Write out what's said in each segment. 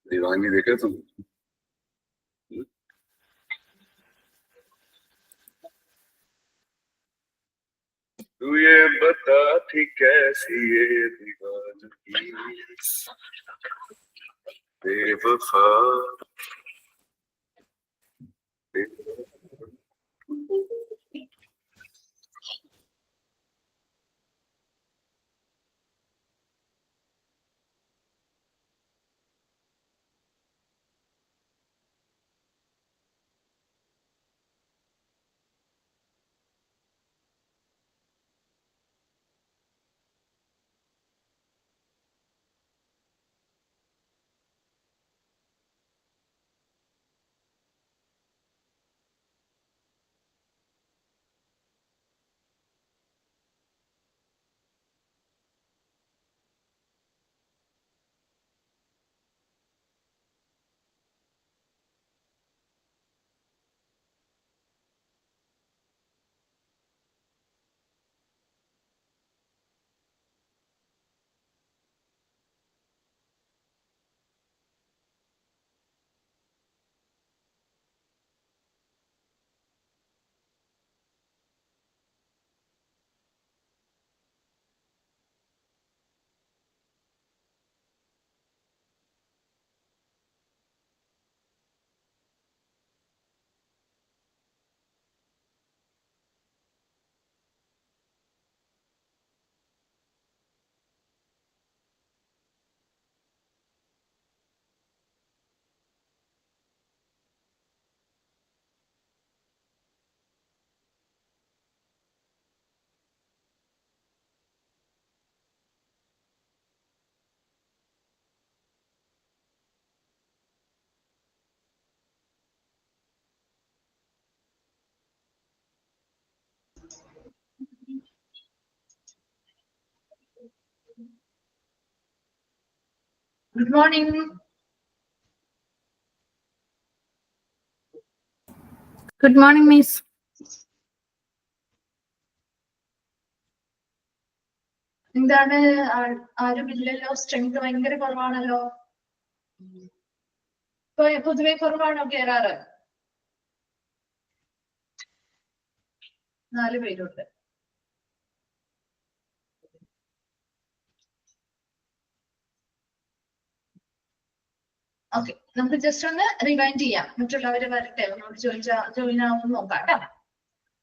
दीवानी देखे तुम? तू ये बता थी कैसी ये दीवानगी बेवफा। Good morning. Good morning, Miss. എന്താണ് ആരുമില്ലല്ലോ, സ്ട്രെങ്ത് ഭയങ്കര കുറവാണല്ലോ. പൊതുവെ കുറവാണോ കേറാറ്? 4 പേരുണ്ട്. ഓക്കെ, നമുക്ക് ജസ്റ്റ് ഒന്ന് റിവൈൻഡ് ചെയ്യാം. മറ്റുള്ളവര് വരട്ടെ, നമുക്ക് ജോയിൻ ആവുമെന്ന് നോക്കാം കേട്ടോ.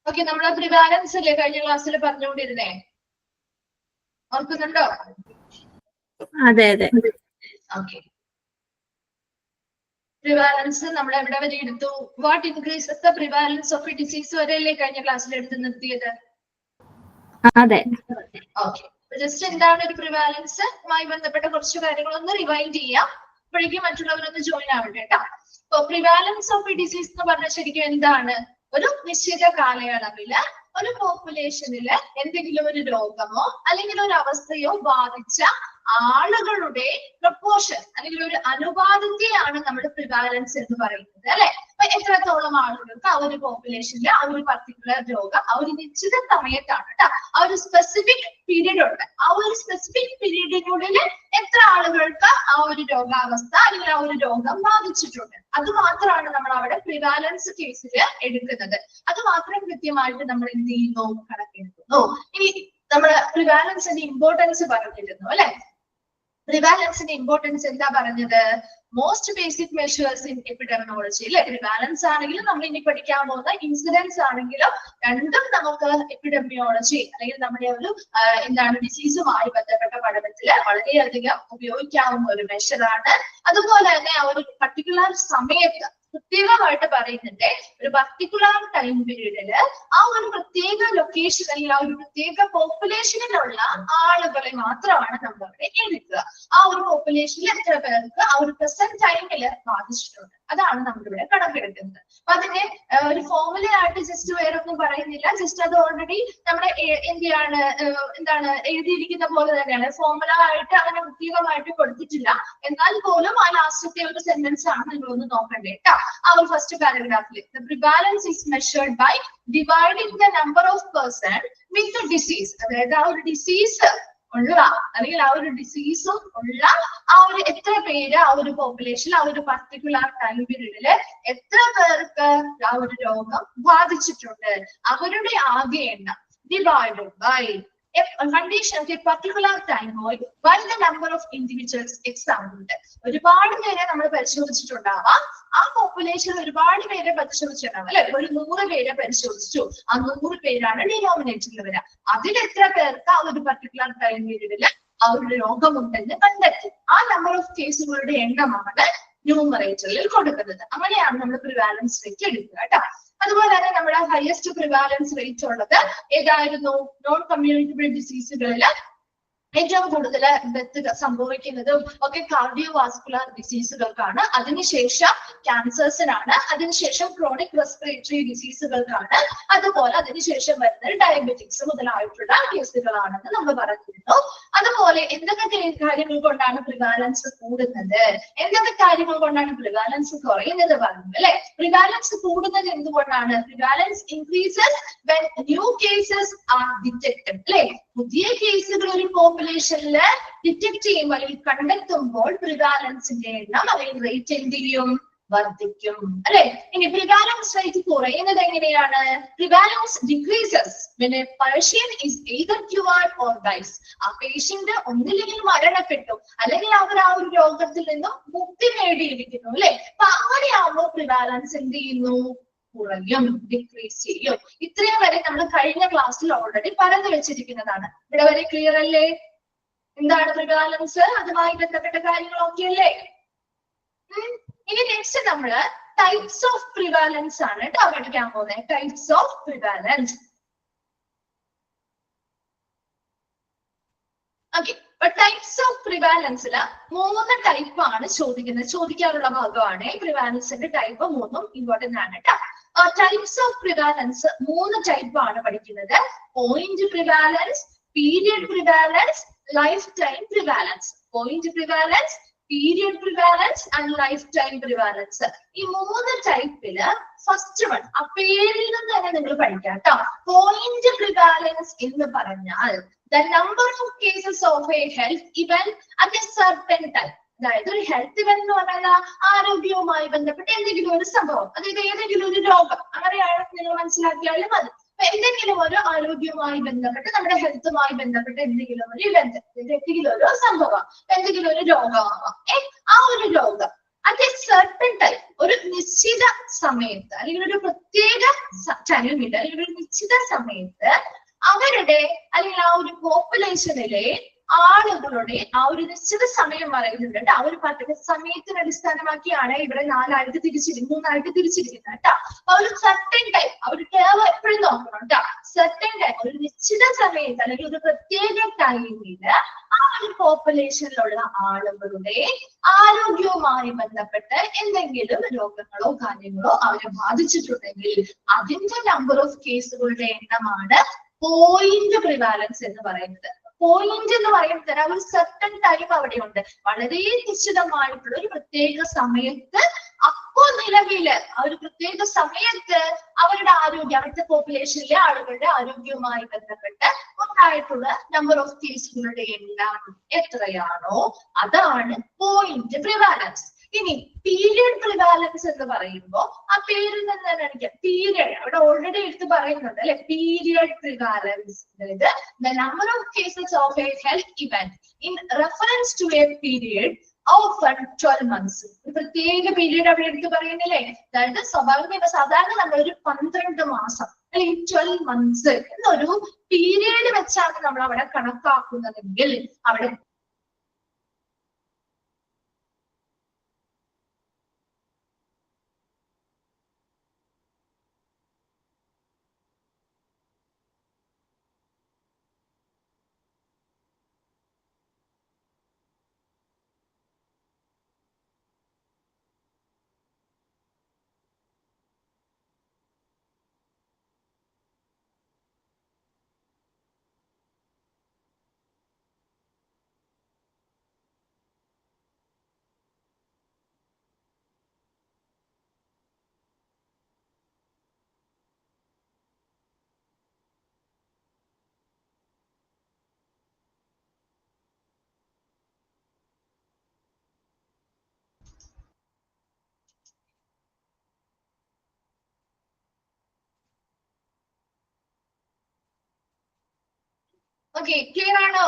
ഓക്കെ, നമ്മളെ പ്രിവാലൻസ് അല്ലേ കഴിഞ്ഞ ക്ലാസ്സിൽ പറഞ്ഞുകൊണ്ടിരുന്നേ, ഓർക്കുന്നുണ്ടോ? അതെ അതെ. ഓക്കെ, പ്രിവാലൻസ് നമ്മൾ എവിടെ വരെ എടുത്തു? What increases the prevalence of a disease വരെയല്ലേ കഴിഞ്ഞ ക്ലാസ്സിൽ എടുത്ത് നിർത്തിയത്? അതെ. ഓക്കെ, ജസ്റ്റ് എന്താണ് ഒരു പ്രിവാലൻസുമായി ബന്ധപ്പെട്ട കുറച്ച് കാര്യങ്ങളൊന്ന് റിവൈൻഡ് ചെയ്യാം, അപ്പോഴേക്കും മറ്റുള്ളവരൊന്ന് ജോയിൻ ആവട്ടെ കേട്ടോ. അപ്പൊ പ്രിവാലൻസ് ഓഫ് എ ഡിസീസ് എന്ന് പറഞ്ഞാൽ ശരിക്കും എന്താണ്? ഒരു നിശ്ചിത കാലയളവില് ഒരു പോപ്പുലേഷനില് എന്തെങ്കിലും ഒരു രോഗമോ അല്ലെങ്കിൽ ഒരു അവസ്ഥയോ ബാധിച്ച ആളുകളുടെ പ്രപ്പോർഷൻ അല്ലെങ്കിൽ ഒരു അനുപാതത്തെയാണ് നമ്മൾ പ്രിവാലൻസ് എന്ന് പറയുന്നത്, അല്ലെ? അപ്പൊ എത്രത്തോളം ആളുകൾക്ക് ആ ഒരു പോപ്പുലേഷനിൽ ആ ഒരു പർട്ടിക്കുലർ രോഗം ആ ഒരു നിശ്ചിത സമയത്താണ് കേട്ടോ, ആ ഒരു സ്പെസിഫിക് പീരീഡ് ഉണ്ട്, ആ ഒരു സ്പെസിഫിക് പീരീഡിനുള്ളിൽ എത്ര ആളുകൾക്ക് ആ ഒരു രോഗാവസ്ഥ അല്ലെങ്കിൽ ആ ഒരു രോഗം ബാധിച്ചിട്ടുണ്ട്, അത് മാത്രമാണ് നമ്മൾ അവിടെ പ്രിവാലൻസ് കേസിൽ എടുക്കുന്നത്. അത് മാത്രം കൃത്യമായിട്ട് നമ്മൾ എന്ത് ചെയ്യുന്നു? കണക്കെടുക്കുന്നു. ഇനി നമ്മൾ പ്രിവാലൻസിന്റെ ഇമ്പോർട്ടൻസ് പറഞ്ഞിരുന്നു, അല്ലെ? പ്രിവാലൻസിന്റെ ഇമ്പോർട്ടൻസ് എന്താ പറഞ്ഞത്? Most basic measures in epidemiology, അല്ലെ? പ്രിവാലൻസ് ആണെങ്കിലും നമ്മൾ ഇനി പഠിക്കാൻ പോകുന്ന ഇൻസിഡൻസ് ആണെങ്കിലും രണ്ടും നമുക്ക് എപ്പിഡെമിയോളജി അല്ലെങ്കിൽ നമ്മുടെ ഒരു എന്താണ് ഡിസീസുമായി ബന്ധപ്പെട്ട പഠനത്തിൽ വളരെയധികം ഉപയോഗിക്കാവുന്ന ഒരു മെഷറാണ്. അതുപോലെ തന്നെ ആ ഒരു പർട്ടിക്കുലർ സമയത്ത് പ്രത്യേകമായിട്ട് പറയുന്നുണ്ട്, ഒരു പർട്ടിക്കുലർ ടൈം പീരീഡില് ആ ഒരു പ്രത്യേക ലൊക്കേഷൻ അല്ലെങ്കിൽ ആ ഒരു പ്രത്യേക പോപ്പുലേഷനിലുള്ള ആളുകളെ മാത്രമാണ് നമ്മൾ അവിടെ എടുക്കുക. ആ ഒരു പോപ്പുലേഷനിൽ എത്ര പേർക്ക് ആ ഒരു പ്രസന്റ് ടൈമില് ബാധിച്ചിട്ടുണ്ട്, അതാണ് നമ്മളിവിടെ കണക്കെടുക്കുന്നത്. അപ്പൊ അതിന്റെ ഒരു ഫോർമുലയായിട്ട് ജസ്റ്റ് വേറൊന്നും പറയുന്നില്ല, ജസ്റ്റ് അത് ഓൾറെഡി നമ്മുടെ എന്താണ് എഴുതിയിരിക്കുന്ന പോലെ തന്നെയാണ്. ഫോർമുല ആയിട്ട് അങ്ങനെ പ്രത്യേകമായിട്ട് കൊടുത്തിട്ടില്ല, എന്നാൽ പോലും ആ ലാസ്റ്റത്തെ ഒരു സെന്റൻസ് ആണ് നിങ്ങളൊന്ന് നോക്കണ്ടേ കേട്ടോ. ആ ഒരു first പാരഗ്രാഫിൽ the prevalence is measured by dividing the number of person with the disease, അതായത് ആ ഒരു ഡിസീസ് ഉള്ള അല്ലെങ്കിൽ ആ ഒരു ഡിസീസും ഉള്ള ആ ഒരു എത്ര പേര് ആ ഒരു പോപ്പുലേഷൻ ആ ഒരു പർട്ടിക്കുലർ ടൈം പീരീഡില് എത്ര പേർക്ക് ആ ഒരു രോഗം ബാധിച്ചിട്ടുണ്ട് അവരുടെ ആകെ എണ്ണം divided by a condition of a particular time point by the number of individuals examined. ഒരുപാട് പേരെ നമ്മൾ പരിശോധിച്ചിട്ടുണ്ടാവാം ആ പോപ്പുലേഷൻ ഒരുപാട് പേരെ പരിശോധിച്ചിട്ടുണ്ടാവും അല്ലെ ഒരു 100 പേരെ പരിശോധിച്ചു ആ 100 പേരാണ് ഡിനോമിനേറ്ററിൽ വരിക അതിൽ എത്ര പേർക്ക് ആ ഒരു പർട്ടിക്കുലർ ടൈം പീരീഡില് ആ ഒരു രോഗമുണ്ടെന്ന് കണ്ടെത്തി ആ നമ്പർ ഓഫ് കേസുകളുടെ എണ്ണമാണ് ന്യൂമറേറ്ററിൽ കൊടുക്കുന്നത് അങ്ങനെയാണ് നമ്മൾ പ്രിവാലൻസ് റേറ്റ് എടുക്കുക കേട്ടോ അതുപോലെ തന്നെ നമ്മുടെ ഹയസ്റ്റ് പ്രിവാലൻസ് റേറ്റ് ഉള്ളത് ഏതായിരുന്നു നോൺ കമ്മ്യൂണിക്കബിൾ ഡിസീസുകളിൽ ഏറ്റവും കൂടുതൽ ഡെത്ത് സംഭവിക്കുന്നതും ഒക്കെ കാർഡിയോവാസ്കുലർ ഡിസീസുകൾക്കാണ് അതിനുശേഷം ക്യാൻസേഴ്സിനാണ് അതിനുശേഷം ക്രോണിക് റെസ്പിറേറ്ററി ഡിസീസുകൾക്കാണ് അതുപോലെ അതിനുശേഷം വരുന്നത് ഡയബറ്റിക്സ് മുതലായിട്ടുള്ള കേസുകളാണെന്ന് നമ്മൾ പറഞ്ഞിരുന്നു അതുപോലെ എന്തൊക്കെ കാര്യങ്ങൾ കൊണ്ടാണ് പ്രിവാലൻസ് കൂടുന്നത് എന്തൊക്കെ കാര്യങ്ങൾ കൊണ്ടാണ് പ്രിവാലൻസ് കുറയുന്നത് പറഞ്ഞു അല്ലെ പ്രിവാലൻസ് കൂടുന്നത് എന്തുകൊണ്ടാണ് prevalence increases when new cases R detected അല്ലെ പുതിയ കേസുകൾ ഒരു പോപ്പുലേഷനിൽ ഡിറ്റക്ട് ചെയ്യുമ്പോൾ അല്ലെങ്കിൽ കണ്ടെത്തുമ്പോൾ പ്രിവാലൻസിന്റെ എണ്ണം അല്ലെങ്കിൽ റേറ്റ് എന്ത് ചെയ്യും വർദ്ധിക്കും അല്ലെ ഇനി പ്രിവാലൻസ് റേറ്റ് കുറയുന്നത് എങ്ങനെയാണ് prevalence decreases when a patient is either cured or dies ആ പേഷ്യന്റ് ഒന്നില്ലെങ്കിൽ മരണപ്പെട്ടു അല്ലെങ്കിൽ അവർ ആ ഒരു രോഗത്തിൽ നിന്നും മുക്തി നേടിയിരിക്കുന്നു അല്ലെ അപ്പൊ അങ്ങനെയാവുമ്പോൾ പ്രിവാലൻസ് എന്ത് ചെയ്യുന്നു കുറയും ഡിക്രീസ് ചെയ്യും ഇത്രയും വരെ നമ്മൾ കഴിഞ്ഞ ക്ലാസ്സിൽ ഓൾറെഡി പറഞ്ഞു വെച്ചിരിക്കുന്നതാണ് ഇവിടെ വരെ ക്ലിയർ അല്ലേ എന്താണ് പ്രിവാലൻസ് അതുമായി ബന്ധപ്പെട്ട കാര്യങ്ങളൊക്കെ അല്ലേ ഇനി നെക്സ്റ്റ് നമ്മള് ടൈപ്സ് ഓഫ് പ്രിവാലൻസ് ആണ് കേട്ടോ പഠിക്കാൻ പോകുന്നത് ടൈപ്സ് ഓഫ് പ്രിവാലൻസ് ഓക്കെ അപ്പൊ ടൈപ്സ് ഓഫ് പ്രിവാലൻസില് 3 ടൈപ്പ് ആണ് ചോദിക്കാറുള്ള ഭാഗമാണ് പ്രിവാലൻസിന്റെ ടൈപ്പ് 3 ഇമ്പോർട്ടന്റ് ആണ് കേട്ടോ ടൈപ്സ് ഓഫ് പ്രിവാലൻസ് 3 ടൈപ്പ് ആണ് പഠിക്കുന്നത് point prevalence period prevalence life time prevalence point prevalence period prevalence and life time prevalence ഈ 3 ടൈപ്പില് ഫസ്റ്റ് വൺ ആ പേരിൽ നിന്ന് തന്നെ നിങ്ങൾ പഠിക്കാം കേട്ടോ പോയിന്റ് പ്രിവാലൻസ് എന്ന് പറഞ്ഞാൽ the number of cases of a health event at a certain time അതായത് ഒരു ഹെൽത്ത് ഇവന്റ് എന്ന് പറഞ്ഞാൽ ആരോഗ്യവുമായി ബന്ധപ്പെട്ട എന്തെങ്കിലും ഒരു സംഭവം അതായത് ഏതെങ്കിലും ഒരു രോഗം അങ്ങനെയാണ് നിങ്ങൾ മനസ്സിലാക്കിയാലും മതി എന്തെങ്കിലും ഒരു ആരോഗ്യവുമായി ബന്ധപ്പെട്ട് നമ്മുടെ ഹെൽത്തുമായി ബന്ധപ്പെട്ട എന്തെങ്കിലും ഒരു ഇവന്റ് എന്തെങ്കിലും ഒരു സംഭവം എന്തെങ്കിലും ഒരു രോഗമാവാം ആ ഒരു രോഗം at a certain time ഒരു നിശ്ചിത സമയത്ത് അല്ലെങ്കിൽ ഒരു പ്രത്യേക ടൈമിൽ അല്ലെങ്കിൽ ഒരു നിശ്ചിത സമയത്ത് അവരുടെ അല്ലെങ്കിൽ ആ ഒരു പോപ്പുലേഷനിലെ ആളുകളുടെ ആ ഒരു നിശ്ചിത സമയം പറയുന്നുണ്ട് ആ ഒരു പർട്ടിക്കുലർ സമയത്തിന് അടിസ്ഥാനമാക്കിയാണ് ഇവിടെ 3 തിരിച്ചിരിക്കുന്നത് കേട്ടോ ആ ഒരു സർട്ടൻ ടൈം ആ ഒരു ടേം എപ്പോഴും നോക്കണം കേട്ടോ സർട്ടൻ ടൈം ഒരു നിശ്ചിത സമയത്ത് അല്ലെങ്കിൽ ഒരു പ്രത്യേക ടൈമില് ആ ഒരു പോപ്പുലേഷനിലുള്ള ആളുകളുടെ ആരോഗ്യവുമായി ബന്ധപ്പെട്ട് എന്തെങ്കിലും രോഗങ്ങളോ കാര്യങ്ങളോ അവരെ ബാധിച്ചിട്ടുണ്ടെങ്കിൽ അതിന്റെ നമ്പർ ഓഫ് കേസുകളുടെ എണ്ണമാണ് പോയിന്റ് പ്രിവാലൻസ് എന്ന് പറയുന്നത് പോയിന്റ് എന്ന് പറയുമ്പോൾ ഒരു സർട്ടൻ ടൈം അവിടെയുണ്ട് വളരെ നിശ്ചിതമായിട്ടുള്ള ഒരു പ്രത്യേക സമയത്ത് അപ്പോ നിലവില് ആ ഒരു പ്രത്യേക സമയത്ത് അവരുടെ ആരോഗ്യം അവിടുത്തെ പോപ്പുലേഷനിലെ ആളുകളുടെ ആരോഗ്യവുമായി ബന്ധപ്പെട്ട് ഉണ്ടായിട്ടുള്ള നമ്പർ ഓഫ് കേസുകളുടെ എണ്ണം എത്രയാണോ അതാണ് പോയിന്റ് പ്രിവാലൻസ് ഇനി പീരിയഡ് പ്രിവാലൻസ് എന്ന് പറയുമ്പോൾ ആ പേരിൽ നിന്ന് തന്നെ എനിക്ക് പീരിയഡ് അവിടെ ഓൾറെഡി എടുത്ത് പറയുന്നുണ്ട് അല്ലെ പീരിയഡ് പ്രിവാലൻസ് അതായത് the number of cases of a health event in reference to a period often 12 months ഒരു പ്രത്യേക പീരീഡ് അവിടെ എടുത്ത് പറയുന്നില്ലേ അതായത് സ്വാഭാവികമായി സാധാരണ നമ്മൾ ഒരു 12 മാസം അല്ലെങ്കിൽ 12 months എന്നൊരു പീരീഡ് വെച്ചാണ് നമ്മൾ അവിടെ കണക്കാക്കുന്നതെങ്കിൽ അവിടെ ഓക്കെ, ക്ലിയർ ആണോ?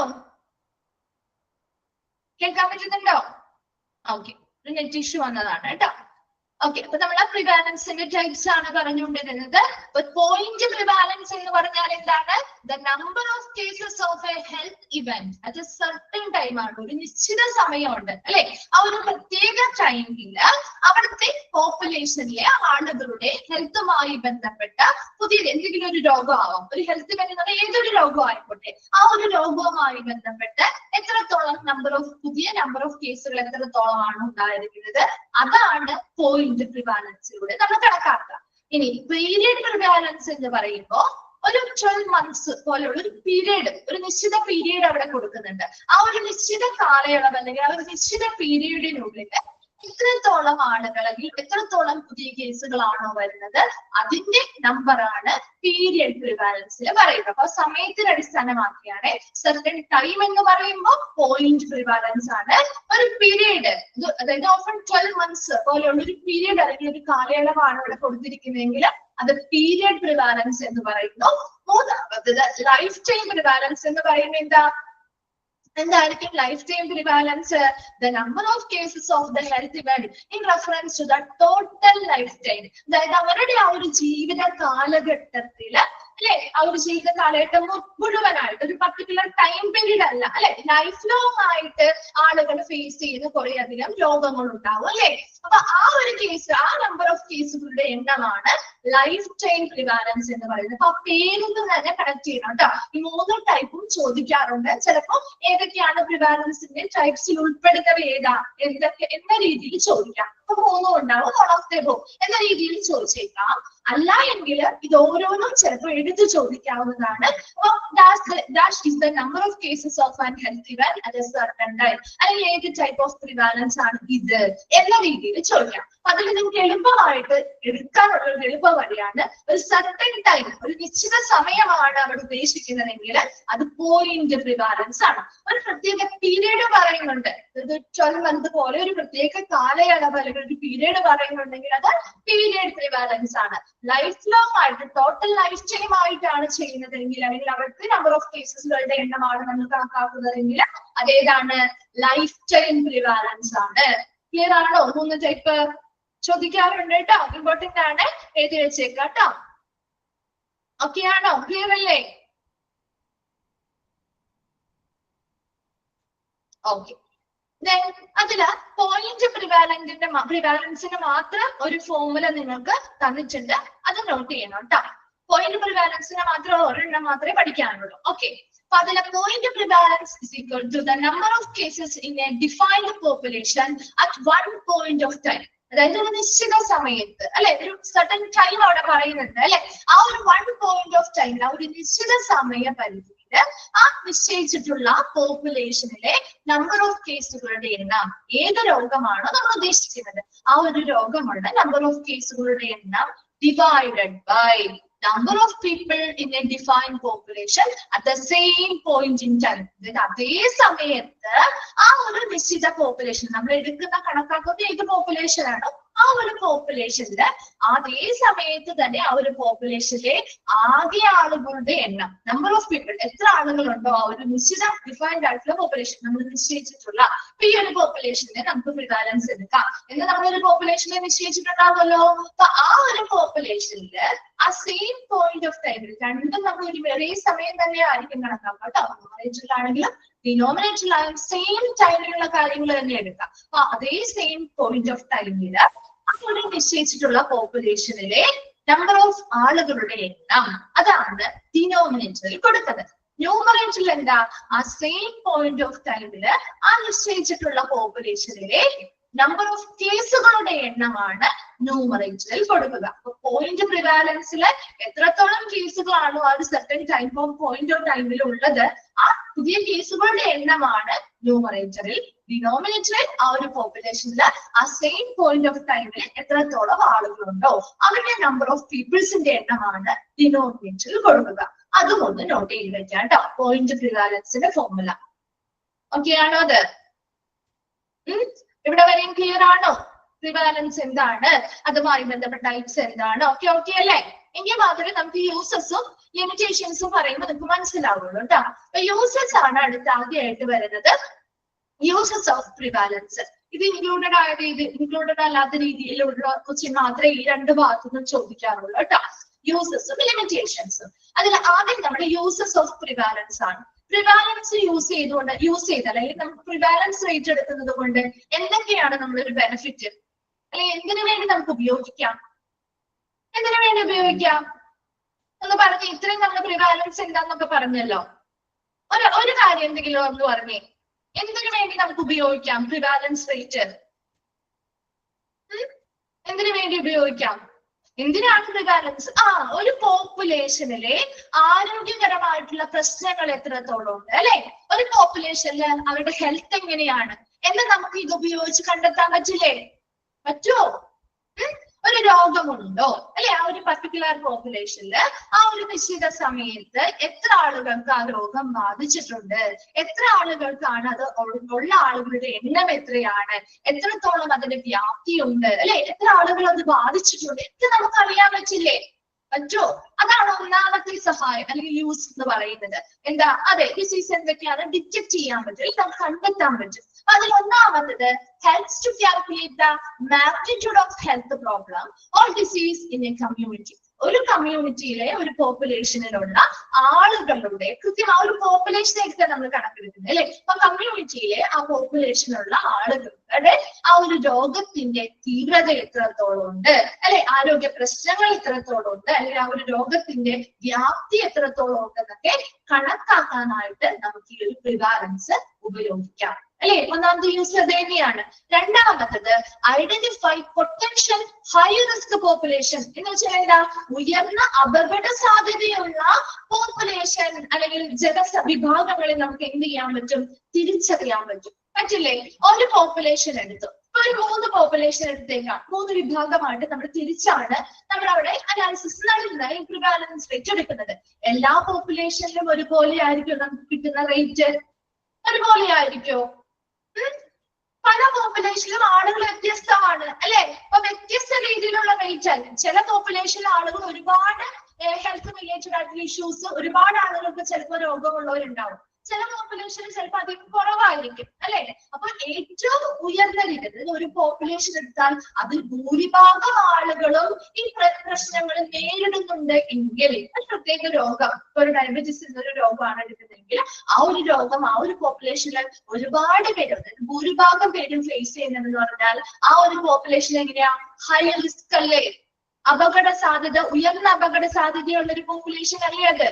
കേൾക്കാൻ പറ്റുന്നുണ്ടോ? ഓക്കെ, നെറ്റ് ഇഷ്യൂ വന്നതാണ് കേട്ടോ. ഓക്കെ, അപ്പൊ നമ്മൾ പ്രിവാലൻസിന്റെ ടൈപ്സ് ആണ് പറഞ്ഞുകൊണ്ടിരുന്നത്. പോയിന്റ് പ്രിവാലൻസ് എന്ന് പറഞ്ഞാൽ എന്താണ്? The number of cases of A health event at A certain time ആണ്. ഒരു നിശ്ചിത സമയമുണ്ട് അല്ലെ, ആ ഒരു പ്രത്യേക ടൈമില് അവിടുത്തെ പോപ്പുലേഷനിലെ ആളുകളുടെ ഹെൽത്തുമായി ബന്ധപ്പെട്ട പുതിയ എന്തെങ്കിലും ഒരു രോഗമാവാം. ഒരു ഹെൽത്ത് ഇവന്റ് എന്ന് പറഞ്ഞാൽ ഏതൊരു രോഗം ആയിക്കോട്ടെ, ആ ഒരു രോഗവുമായി ബന്ധപ്പെട്ട് എത്രത്തോളം പുതിയ നമ്പർ ഓഫ് കേസുകൾ എത്രത്തോളമാണ് ഉണ്ടായിരിക്കുന്നത്, അതാണ് പോയിന്റ് പ്രിവാലൻസിലൂടെ നമ്മൾ കണക്കാക്കുക. ഇനി പീരിയഡ് പ്രിവാലൻസ് എന്ന് പറയുമ്പോൾ ഒരു 12 months പോലുള്ള ഒരു പീരീഡ്, ഒരു നിശ്ചിത പീരീഡ് അവിടെ കൊടുക്കുന്നുണ്ട്. ആ ഒരു നിശ്ചിത കാലയളവ് അല്ലെങ്കിൽ ആ ഒരു നിശ്ചിത പീരീഡിനുള്ളിൽ എത്രത്തോളം ആളുകൾ അല്ലെങ്കിൽ എത്രത്തോളം പുതിയ കേസുകളാണോ വരുന്നത്, അതിന്റെ നമ്പറാണ് പീരിയഡ് പ്രിവാലൻസിൽ പറയുന്നത്. അപ്പൊ സമയത്തിന് അടിസ്ഥാനമാക്കിയാണ്. സർട്ടൻ ടൈം എന്ന് പറയുമ്പോൾ പോയിന്റ് പ്രിവാലൻസ് ആണ്. ഒരു പീരീഡ്, അതായത് ഓഫൺ 12 months പോലെയുള്ള ഒരു പീരീഡ് അല്ലെങ്കിൽ ഒരു കാലയളവാണ് ഇവിടെ കൊടുത്തിരിക്കുന്നതെങ്കിൽ അത് പീരിയഡ് പ്രിവാലൻസ് എന്ന് പറയുന്നു. മൂന്നാമത് ലൈഫ് ടൈം പ്രിവാലൻസ് എന്ന് പറയുന്നത് എന്തായിരിക്കും? Life time prevalence the number of cases of the health event in reference to the total life time. അതായത് അവരുടെ ആ ഒരു ജീവിത കാലഘട്ടത്തില് അല്ലെ, ആ ഒരു ജീവിത കാലഘട്ടം മുഴുവനായിട്ട് ഒരു പർട്ടിക്കുലർ ടൈം പീരീഡ് അല്ല അല്ലെ, ലൈഫ് ലോങ് ആയിട്ട് ആളുകൾ ഫേസ് ചെയ്യുന്ന കുറെ അധികം രോഗങ്ങൾ ഉണ്ടാവും അല്ലെ. അപ്പൊ ആ ഒരു കേസ്, ആ നമ്പർ ഓഫ് കേസുകളുടെ എണ്ണമാണ് ലൈഫ് ടൈം പ്രിവാലൻസ് എന്ന് പറയുന്നത്. അപ്പൊ ആ പേരിൽ നിന്ന് തന്നെ കണക്ട് ചെയ്യണം കേട്ടോ. ഈ 3 ടൈപ്പും ചോദിക്കാറുണ്ട്. ചിലപ്പോൾ ഏതൊക്കെയാണ് പ്രിവാലൻസിന്റെ ടൈപ്സിൽ ഉൾപ്പെടുന്നവ ഏതാ, എന്തൊക്കെ എന്ന രീതിയിൽ ചോദിക്കാം. അപ്പൊ 3 ഉണ്ടാവും, ഓൾ ഓഫ് ദ എബോവ് എന്ന രീതിയിൽ ചോദിച്ചേക്കാം. അല്ല എങ്കിൽ ഇത് ഓരോന്നും ചിലപ്പോൾ എടുത്ത് ചോദിക്കാവുന്നതാണ്. അപ്പൊ that is the number of cases of an health event at A certain time, അല്ലെങ്കിൽ ഏത് ടൈപ്പ് ഓഫ് പ്രിവാലൻസ് ആണ് ഇത് എന്ന രീതിയിൽ ചോദിക്കാം. അപ്പൊ അതിൽ നിങ്ങൾക്ക് എളുപ്പമായിട്ട് എടുക്കാനുള്ള ഒരു എളുപ്പ വഴിയാണ് ഒരു സർട്ടൻ ടൈം, ഒരു നിശ്ചിത സമയമാണ് അവിടെ ഉദ്ദേശിക്കുന്നതെങ്കിൽ അത് പോയിന്റ് പ്രിവാലൻസ് ആണ്. ഒരു പ്രത്യേക പീരീഡ് പറയുന്നുണ്ട്, 12 months പോലെ ഒരു പ്രത്യേക കാലയളവ് അല്ലെങ്കിൽ ഒരു പീരീഡ് പറയുന്നുണ്ടെങ്കിൽ അത് പീരിയഡ് പ്രിവാലൻസ് ആണ്. ലൈഫ് ലോങ് ആയിട്ട് ടോട്ടൽ ലൈഫ് ടൈം ആയിട്ടാണ് ചെയ്യുന്നതെങ്കിൽ അല്ലെങ്കിൽ അവർക്ക് നമ്പർ ഓഫ് കേസസുകളുടെ എണ്ണമാണ് നമ്മൾ കണക്കാക്കുന്നതെങ്കിൽ അതേതാണ്? ലൈഫ് ടൈം പ്രിവാലൻസ് ആണ്. ക്ലിയർ ആണോ? 3 ടൈപ്പ് ചോദിക്കാറുണ്ട് കേട്ടോ, ഇമ്പോർട്ടന്റ് ആണ്, എഴുതി വെച്ചേക്കാം കേട്ടോ. ഓക്കെ ആണോ? ക്ലിയർ അല്ലേ? ഓക്കെ, അതില് പോയിന്റ് പ്രിവാലൻസിന് മാത്രം ഒരു ഫോർമുല നിങ്ങൾക്ക് തന്നിട്ടുണ്ട്, അത് നോട്ട് ചെയ്യണം കേട്ടോ. പോയിന്റ് പ്രിവാലൻസിന് മാത്രം ഒരെണ്ണം മാത്രമേ പഠിക്കാനുള്ളൂ. ഓക്കെ, അപ്പൊ അതിലെ point prevalence is equal to the number of cases in a defined population at one point of time. അതായത് ഒരു നിശ്ചിത സമയത്ത് അല്ലെ, ഒരു സർട്ടൻ ടൈം അവിടെ പറയുന്നുണ്ട് അല്ലെ, ആ ഒരു 1 point of time, ആ ഒരു നിശ്ചിത സമയ പരിധി ആ നിശ്ചയിച്ചിട്ടുള്ള പോപ്പുലേഷനിലെ നമ്പർ ഓഫ് കേസുകളുടെ എണ്ണം, ഏത് രോഗമാണോ നമ്മൾ ഉദ്ദേശിക്കുന്നത് ആ ഒരു രോഗമുള്ള നമ്പർ ഓഫ് കേസുകളുടെ എണ്ണം divided by number of people in a defined population at the same point in time. അതേ സമയത്ത് ആ ഒരു നിശ്ചിത പോപ്പുലേഷൻ നമ്മൾ എടുക്കുന്ന കണക്കാക്കുന്നത് ഏത് പോപ്പുലേഷൻ ആണോ ആ ഒരു പോപ്പുലേഷനില് അതേ സമയത്ത് തന്നെ ആ ഒരു പോപ്പുലേഷനിലെ ആകെ ആളുകളുടെ എണ്ണം, നമ്പർ ഓഫ് പീപ്പിൾ, എത്ര ആളുകളുണ്ടോ ആ ഒരു നിശ്ചിത ഡിഫൈൻഡ് ആയിട്ടുള്ള പോപ്പുലേഷൻ നമ്മൾ നിശ്ചയിച്ചിട്ടുള്ള ഈ ഒരു പോപ്പുലേഷനെ നമുക്ക് പ്രിവാലൻസ് എടുക്കാം എന്ന് നമ്മളൊരു പോപ്പുലേഷനെ നിശ്ചയിച്ചിട്ടുണ്ടാവുമല്ലോ. അപ്പൊ ആ ഒരു പോപ്പുലേഷനില് ആ സെയിം പോയിന്റ് ഓഫ് ടൈമിൽ രണ്ടും നമ്മൾ ഒരേ സമയം തന്നെ ആയിരിക്കും കണക്കാക്കാം കേട്ടോ. ന്യൂമറേറ്ററിലാണെങ്കിലും ഡിനോമിനേറ്ററിലായാലും സെയിം ടൈമിലുള്ള കാര്യങ്ങൾ തന്നെ എടുക്കാം. അപ്പൊ അതേ സെയിം പോയിന്റ് ഓഫ് ടൈമില് അവിടെ നിശ്ചയിച്ചിട്ടുള്ള പോപ്പുലേഷനിലെ നമ്പർ ഓഫ് ആളുകളുടെ എണ്ണം അതാണ് ഡിനോമിനേറ്ററിൽ കൊടുക്കുന്നത്. ന്യൂമറേറ്ററിൽ എന്താ? ആ സെയിം പോയിന്റ് ഓഫ് ടൈമില് ആ നിശ്ചയിച്ചിട്ടുള്ള പോപ്പുലേഷനിലെ നമ്പർ ഓഫ് കേസുകളുടെ എണ്ണമാണ് ന്യൂമറേറ്ററിൽ കൊടുക്കുക. അപ്പൊ പോയിന്റ് പ്രിവാലൻസിൽ എത്രത്തോളം കേസുകളാണോ ആ ഒരു certain time of point of ടൈമിൽ ഉള്ളത് ആ പുതിയ കേസുകളുടെ എണ്ണമാണ് ന്യൂമറേറ്ററിൽ. ഡിനോമിനേറ്ററിൽ ആ ഒരു പോപ്പുലേഷനിൽ ആ സെയിം പോയിന്റ് ഓഫ് ടൈമിൽ എത്രത്തോളം ആളുകളുണ്ടോ അവരുടെ നമ്പർ ഓഫ് പീപ്പിൾസിന്റെ എണ്ണമാണ് ഡിനോമിനേറ്ററിൽ കൊടുക്കുക. അതും ഒന്ന് നോട്ട് ചെയ്ത് വെക്കാം കേട്ടോ, പോയിന്റ് പ്രിവാലൻസിന്റെ ഫോർമുല. ഓക്കെ ആണോ? അത് ഇവിടെ വരെയും ക്ലിയർ ആണോ? പ്രിവാലൻസ് എന്താണ്, അതുമായി ബന്ധപ്പെട്ട ടൈപ്സ് എന്താണ്? ഓക്കെ അല്ലേ? എങ്കിൽ മാത്രമേ നമുക്ക് യൂസസും ലിമിറ്റേഷൻസും പറയുമ്പോൾ നമുക്ക് മനസ്സിലാവുള്ളൂ കേട്ടോ. അപ്പൊ യൂസസ് ആണ് അടുത്ത ആദ്യമായിട്ട് വരുന്നത്. Uses of prevalence. ഇത് ഇൻക്ലൂഡഡ് ആയ രീതി, ഇൻക്ലൂഡഡ് അല്ലാത്ത രീതിയിലുള്ള ക്വസ്റ്റ്യൻ മാത്രമേ ഈ രണ്ട് ഭാഗത്തുനിന്നും ചോദിക്കാറുള്ളൂ കേട്ടോ. യൂസസും ലിമിറ്റേഷൻസും. അതിൽ ആദ്യം നമ്മുടെ യൂസസ് ഓഫ് പ്രിവാലൻസ് ആണ്. പ്രിവാലൻസ് യൂസ് ചെയ്ത് അല്ലെങ്കിൽ നമുക്ക് പ്രിവാലൻസ് റേറ്റ് എടുക്കുന്നത് കൊണ്ട് എന്തൊക്കെയാണ് നമ്മളൊരു ബെനിഫിറ്റ്, അല്ലെങ്കിൽ എന്തിനു വേണ്ടി നമുക്ക് ഉപയോഗിക്കാം, എന്തിനു വേണ്ടി ഉപയോഗിക്കാം എന്ന് പറഞ്ഞ് ഇത്രയും നമ്മൾ പ്രിവാലൻസ് എന്താന്നൊക്കെ പറഞ്ഞല്ലോ. ഒരു കാര്യം എന്തെങ്കിലും ഒന്ന് പറഞ്ഞേ, എന്തിനു വേണ്ടി നമുക്ക് ഉപയോഗിക്കാം പ്രിവാലൻസ് റേറ്റ്? എന്തിനു വേണ്ടി ഉപയോഗിക്കാം? എന്തിനാണ് പ്രിവാലൻസ്? ഒരു പോപ്പുലേഷനിലെ ആരോഗ്യകരമായിട്ടുള്ള പ്രശ്നങ്ങൾ എത്രത്തോളം ഉണ്ട് അല്ലെ, ഒരു പോപ്പുലേഷനിൽ അവരുടെ ഹെൽത്ത് എങ്ങനെയാണ് എന്ന് നമുക്ക് ഇത് ഉപയോഗിച്ച് കണ്ടെത്താൻ പറ്റില്ലേ? പറ്റുമോ? ഒരു രോഗമുണ്ടോ അല്ലെ, ആ ഒരു പർട്ടിക്കുലർ പോപ്പുലേഷനില് ആ ഒരു നിശ്ചിത സമയത്ത് എത്ര ആളുകൾക്ക് ആ രോഗം ബാധിച്ചിട്ടുണ്ട്, എത്ര ആളുകൾക്കാണ് അത് ഉള്ള ആളുകളുടെ എണ്ണം എത്രയാണ്, എത്രത്തോളം അതിന്റെ വ്യാപ്തിയുണ്ട് അല്ലെ, എത്ര ആളുകൾ അത് ബാധിച്ചിട്ടുണ്ട് എന്ന് നമുക്ക് അറിയാൻ പറ്റില്ലേ? പറ്റുമോ? അതാണ് ഒന്നാമത്തെ സഹായം അല്ലെങ്കിൽ യൂസ് എന്ന് പറയുന്നത്. എന്താ? അതെ, ഡിസീസ് എന്തൊക്കെയാണ് ഡിറ്റക്ട് ചെയ്യാൻ പറ്റും, നമുക്ക് കണ്ടെത്താൻ പറ്റും. അതിൽ ഒന്നാമത്തത് helps to calculate the magnitude of health problem or disease in a community. ഒരു കമ്മ്യൂണിറ്റിയിലെ ഒരു പോപ്പുലേഷനിലുള്ള ആളുകളുടെ കൃത്യം ആ ഒരു പോപ്പുലേഷനൊക്കെ നമ്മൾ കണക്കെടുക്കുന്നത് അല്ലെ. അപ്പൊ കമ്മ്യൂണിറ്റിയിലെ ആ പോപ്പുലേഷനുള്ള ആളുകളുടെ ആ ഒരു രോഗത്തിന്റെ തീവ്രത എത്രത്തോളം ഉണ്ട് അല്ലെ, ആരോഗ്യ പ്രശ്നങ്ങൾ എത്രത്തോളം ഉണ്ട്, അല്ലെങ്കിൽ ആ ഒരു രോഗത്തിന്റെ വ്യാപ്തി എത്രത്തോളം ഉണ്ടെന്നൊക്കെ കണക്കാക്കാനായിട്ട് നമുക്ക് ഈ ഒരു പ്രിവാലൻസ് ഉപയോഗിക്കാം അല്ലെ. ഒന്നാമത്തെ യൂസ് അത് തന്നെയാണ്. രണ്ടാമത്തത് identify potential high risk population എന്ന് വെച്ചാൽ എന്താ, ഉയർന്ന അപകട സാധ്യതയുള്ള പോപ്പുലേഷൻ അല്ലെങ്കിൽ ജനവിഭാഗങ്ങളെ നമുക്ക് എന്ത് ചെയ്യാൻ പറ്റും, തിരിച്ചറിയാൻ പറ്റും. പറ്റില്ലേ? ഒരു പോപ്പുലേഷൻ എടുത്തു, ഒരു 3 പോപ്പുലേഷൻ എടുത്തേക്കാം, 3 വിഭാഗമായിട്ട് നമ്മൾ തിരിച്ചാണ് നമ്മൾ അവിടെ അനാലിസിസ് നടത്തുന്നത്, ഈ പ്രിവാലൻസ് റേറ്റ് എടുക്കുന്നത്. എല്ലാ പോപ്പുലേഷനിലും ഒരുപോലെ ആയിരിക്കും നമുക്ക് കിട്ടുന്ന റേറ്റ്? ഒരുപോലെ ആയിരിക്കോ? പല പോപ്പുലേഷനിലും ആളുകൾ വ്യത്യസ്തമാണ് അല്ലെ. അപ്പൊ വ്യത്യസ്ത രീതിയിലുള്ള റേറ്റ് ആണ്. ചില പോപ്പുലേഷനിലെ ആളുകൾ ഒരുപാട് ഹെൽത്ത് റിലേറ്റഡ് ആയിട്ടുള്ള ഇഷ്യൂസ്, ഒരുപാട് ആളുകൾക്ക് ചിലപ്പോൾ രോഗമുള്ളവരുണ്ടാവും. ചില പോപ്പുലേഷനിൽ ചിലപ്പോൾ അധികം കുറവായിരിക്കും അല്ലെ. അപ്പൊ ഏറ്റവും ഉയർന്ന രീതിയിൽ ഒരു പോപ്പുലേഷൻ എടുത്താൽ അതിൽ ഭൂരിഭാഗം ആളുകളും ഈ പ്രശ്നങ്ങൾ നേരിടുന്നുണ്ട് എങ്കിൽ ഒരു പ്രത്യേക രോഗം, ഒരു ഡയബറ്റീസ് എന്നൊരു രോഗമാണ് എടുക്കുന്നതെങ്കിൽ ആ ഒരു രോഗം ആ ഒരു പോപ്പുലേഷനിൽ ഒരുപാട് പേര്, ഭൂരിഭാഗം പേരും ഫേസ് ചെയ്യുന്നതെന്ന് പറഞ്ഞാൽ ആ ഒരു പോപ്പുലേഷൻ എങ്ങനെയാ, ഹൈ റിസ്ക് അല്ലേ, അപകട സാധ്യത, ഉയർന്ന അപകട സാധ്യതയുള്ള ഒരു പോപ്പുലേഷൻ അല്ലേ അത്?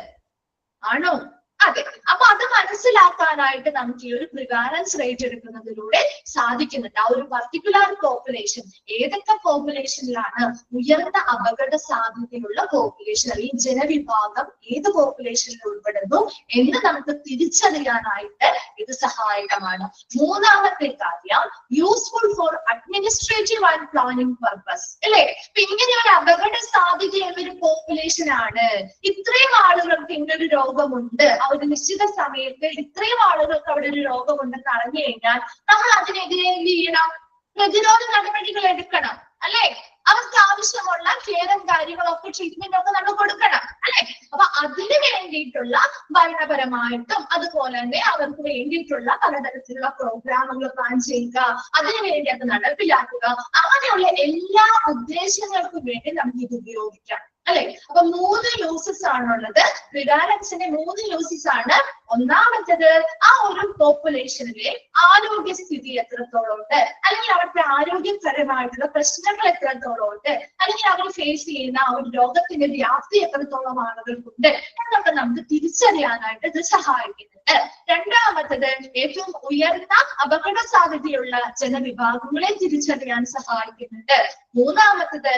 ആണോ? അതെ. അപ്പൊ അത് മനസ്സിലാക്കാനായിട്ട് നമുക്ക് ഈ ഒരു പ്രിവാലൻസ് റേറ്റ് എടുക്കുന്നതിലൂടെ സാധിക്കുന്നുണ്ട്. ആ ഒരു പർട്ടിക്കുലർ പോപ്പുലേഷൻ, ഏതൊക്കെ പോപ്പുലേഷനിലാണ് ഉയർന്ന അപകട സാധ്യതയുള്ള പോപ്പുലേഷൻ അല്ലെങ്കിൽ ജനവിഭാഗം ഏത് പോപ്പുലേഷനിൽ ഉൾപ്പെടുന്നു എന്ന് നമുക്ക് തിരിച്ചറിയാനായിട്ട് ഇത് സഹായകമാണ്. മൂന്നാമത്തെ കാര്യം useful for administrative and planning purpose അല്ലെ. അപ്പൊ ഇങ്ങനെ ഒരു അപകട സാധ്യതയുള്ള ഒരു പോപ്പുലേഷൻ ആണ്, ഇത്രയും ആളുകൾക്ക് ഇങ്ങനൊരു രോഗമുണ്ട്, ഒരു നിശ്ചിത സമയത്ത് ഇത്രയും ആളുകൾക്ക് അവിടെ ഒരു രോഗമുണ്ടെന്ന് അറിഞ്ഞു കഴിഞ്ഞാൽ നമ്മൾ അതിനെതിരെ എന്ത് ചെയ്യണം, പ്രതിരോധ നടപടികൾ എടുക്കണം അല്ലെ. അവർക്ക് ആവശ്യമുള്ള കെയറും കാര്യങ്ങളൊക്കെ ട്രീറ്റ്മെന്റ് ഒക്കെ നമ്മൾ കൊടുക്കണം അല്ലെ. അപ്പൊ അതിന് വേണ്ടിയിട്ടുള്ള ഭരണപരമായിട്ടും അതുപോലെ തന്നെ അവർക്ക് വേണ്ടിയിട്ടുള്ള പലതരത്തിലുള്ള പ്രോഗ്രാമുകൾ പ്ലാൻ ചെയ്യുക, അതിനുവേണ്ടി അത് നടപ്പിലാക്കുക, അങ്ങനെയുള്ള എല്ലാ ഉദ്ദേശങ്ങൾക്കും വേണ്ടി നമുക്ക് ഇത് ഉപയോഗിക്കാം അല്ലെ. അപ്പൊ 3 യൂസസ് ആണുള്ളത്. പ്രിവാലൻസിന്റെ 3 യൂസസ് ആണ്. ഒന്നാമത്തേത് ആ ഒരു പോപ്പുലേഷനിലെ ആരോഗ്യസ്ഥിതി എത്രത്തോളം ഉണ്ട്, അല്ലെങ്കിൽ അവരുടെ ആരോഗ്യപരമായിട്ടുള്ള പ്രശ്നങ്ങൾ എത്രത്തോളം ഉണ്ട്, അല്ലെങ്കിൽ അവർ ഫേസ് ചെയ്യുന്ന ആ ഒരു രോഗത്തിന്റെ വ്യാപ്തി എത്രത്തോളം ആളുകൾക്കുണ്ട് എന്നൊക്കെ നമുക്ക് തിരിച്ചറിയാനായിട്ട് ഇത് സഹായിക്കുന്നുണ്ട്. രണ്ടാമത്തത് ഏറ്റവും ഉയർന്ന അപകട സാധ്യതയുള്ള ജനവിഭാഗങ്ങളെ തിരിച്ചറിയാൻ സഹായിക്കുന്നുണ്ട്. മൂന്നാമത്തത്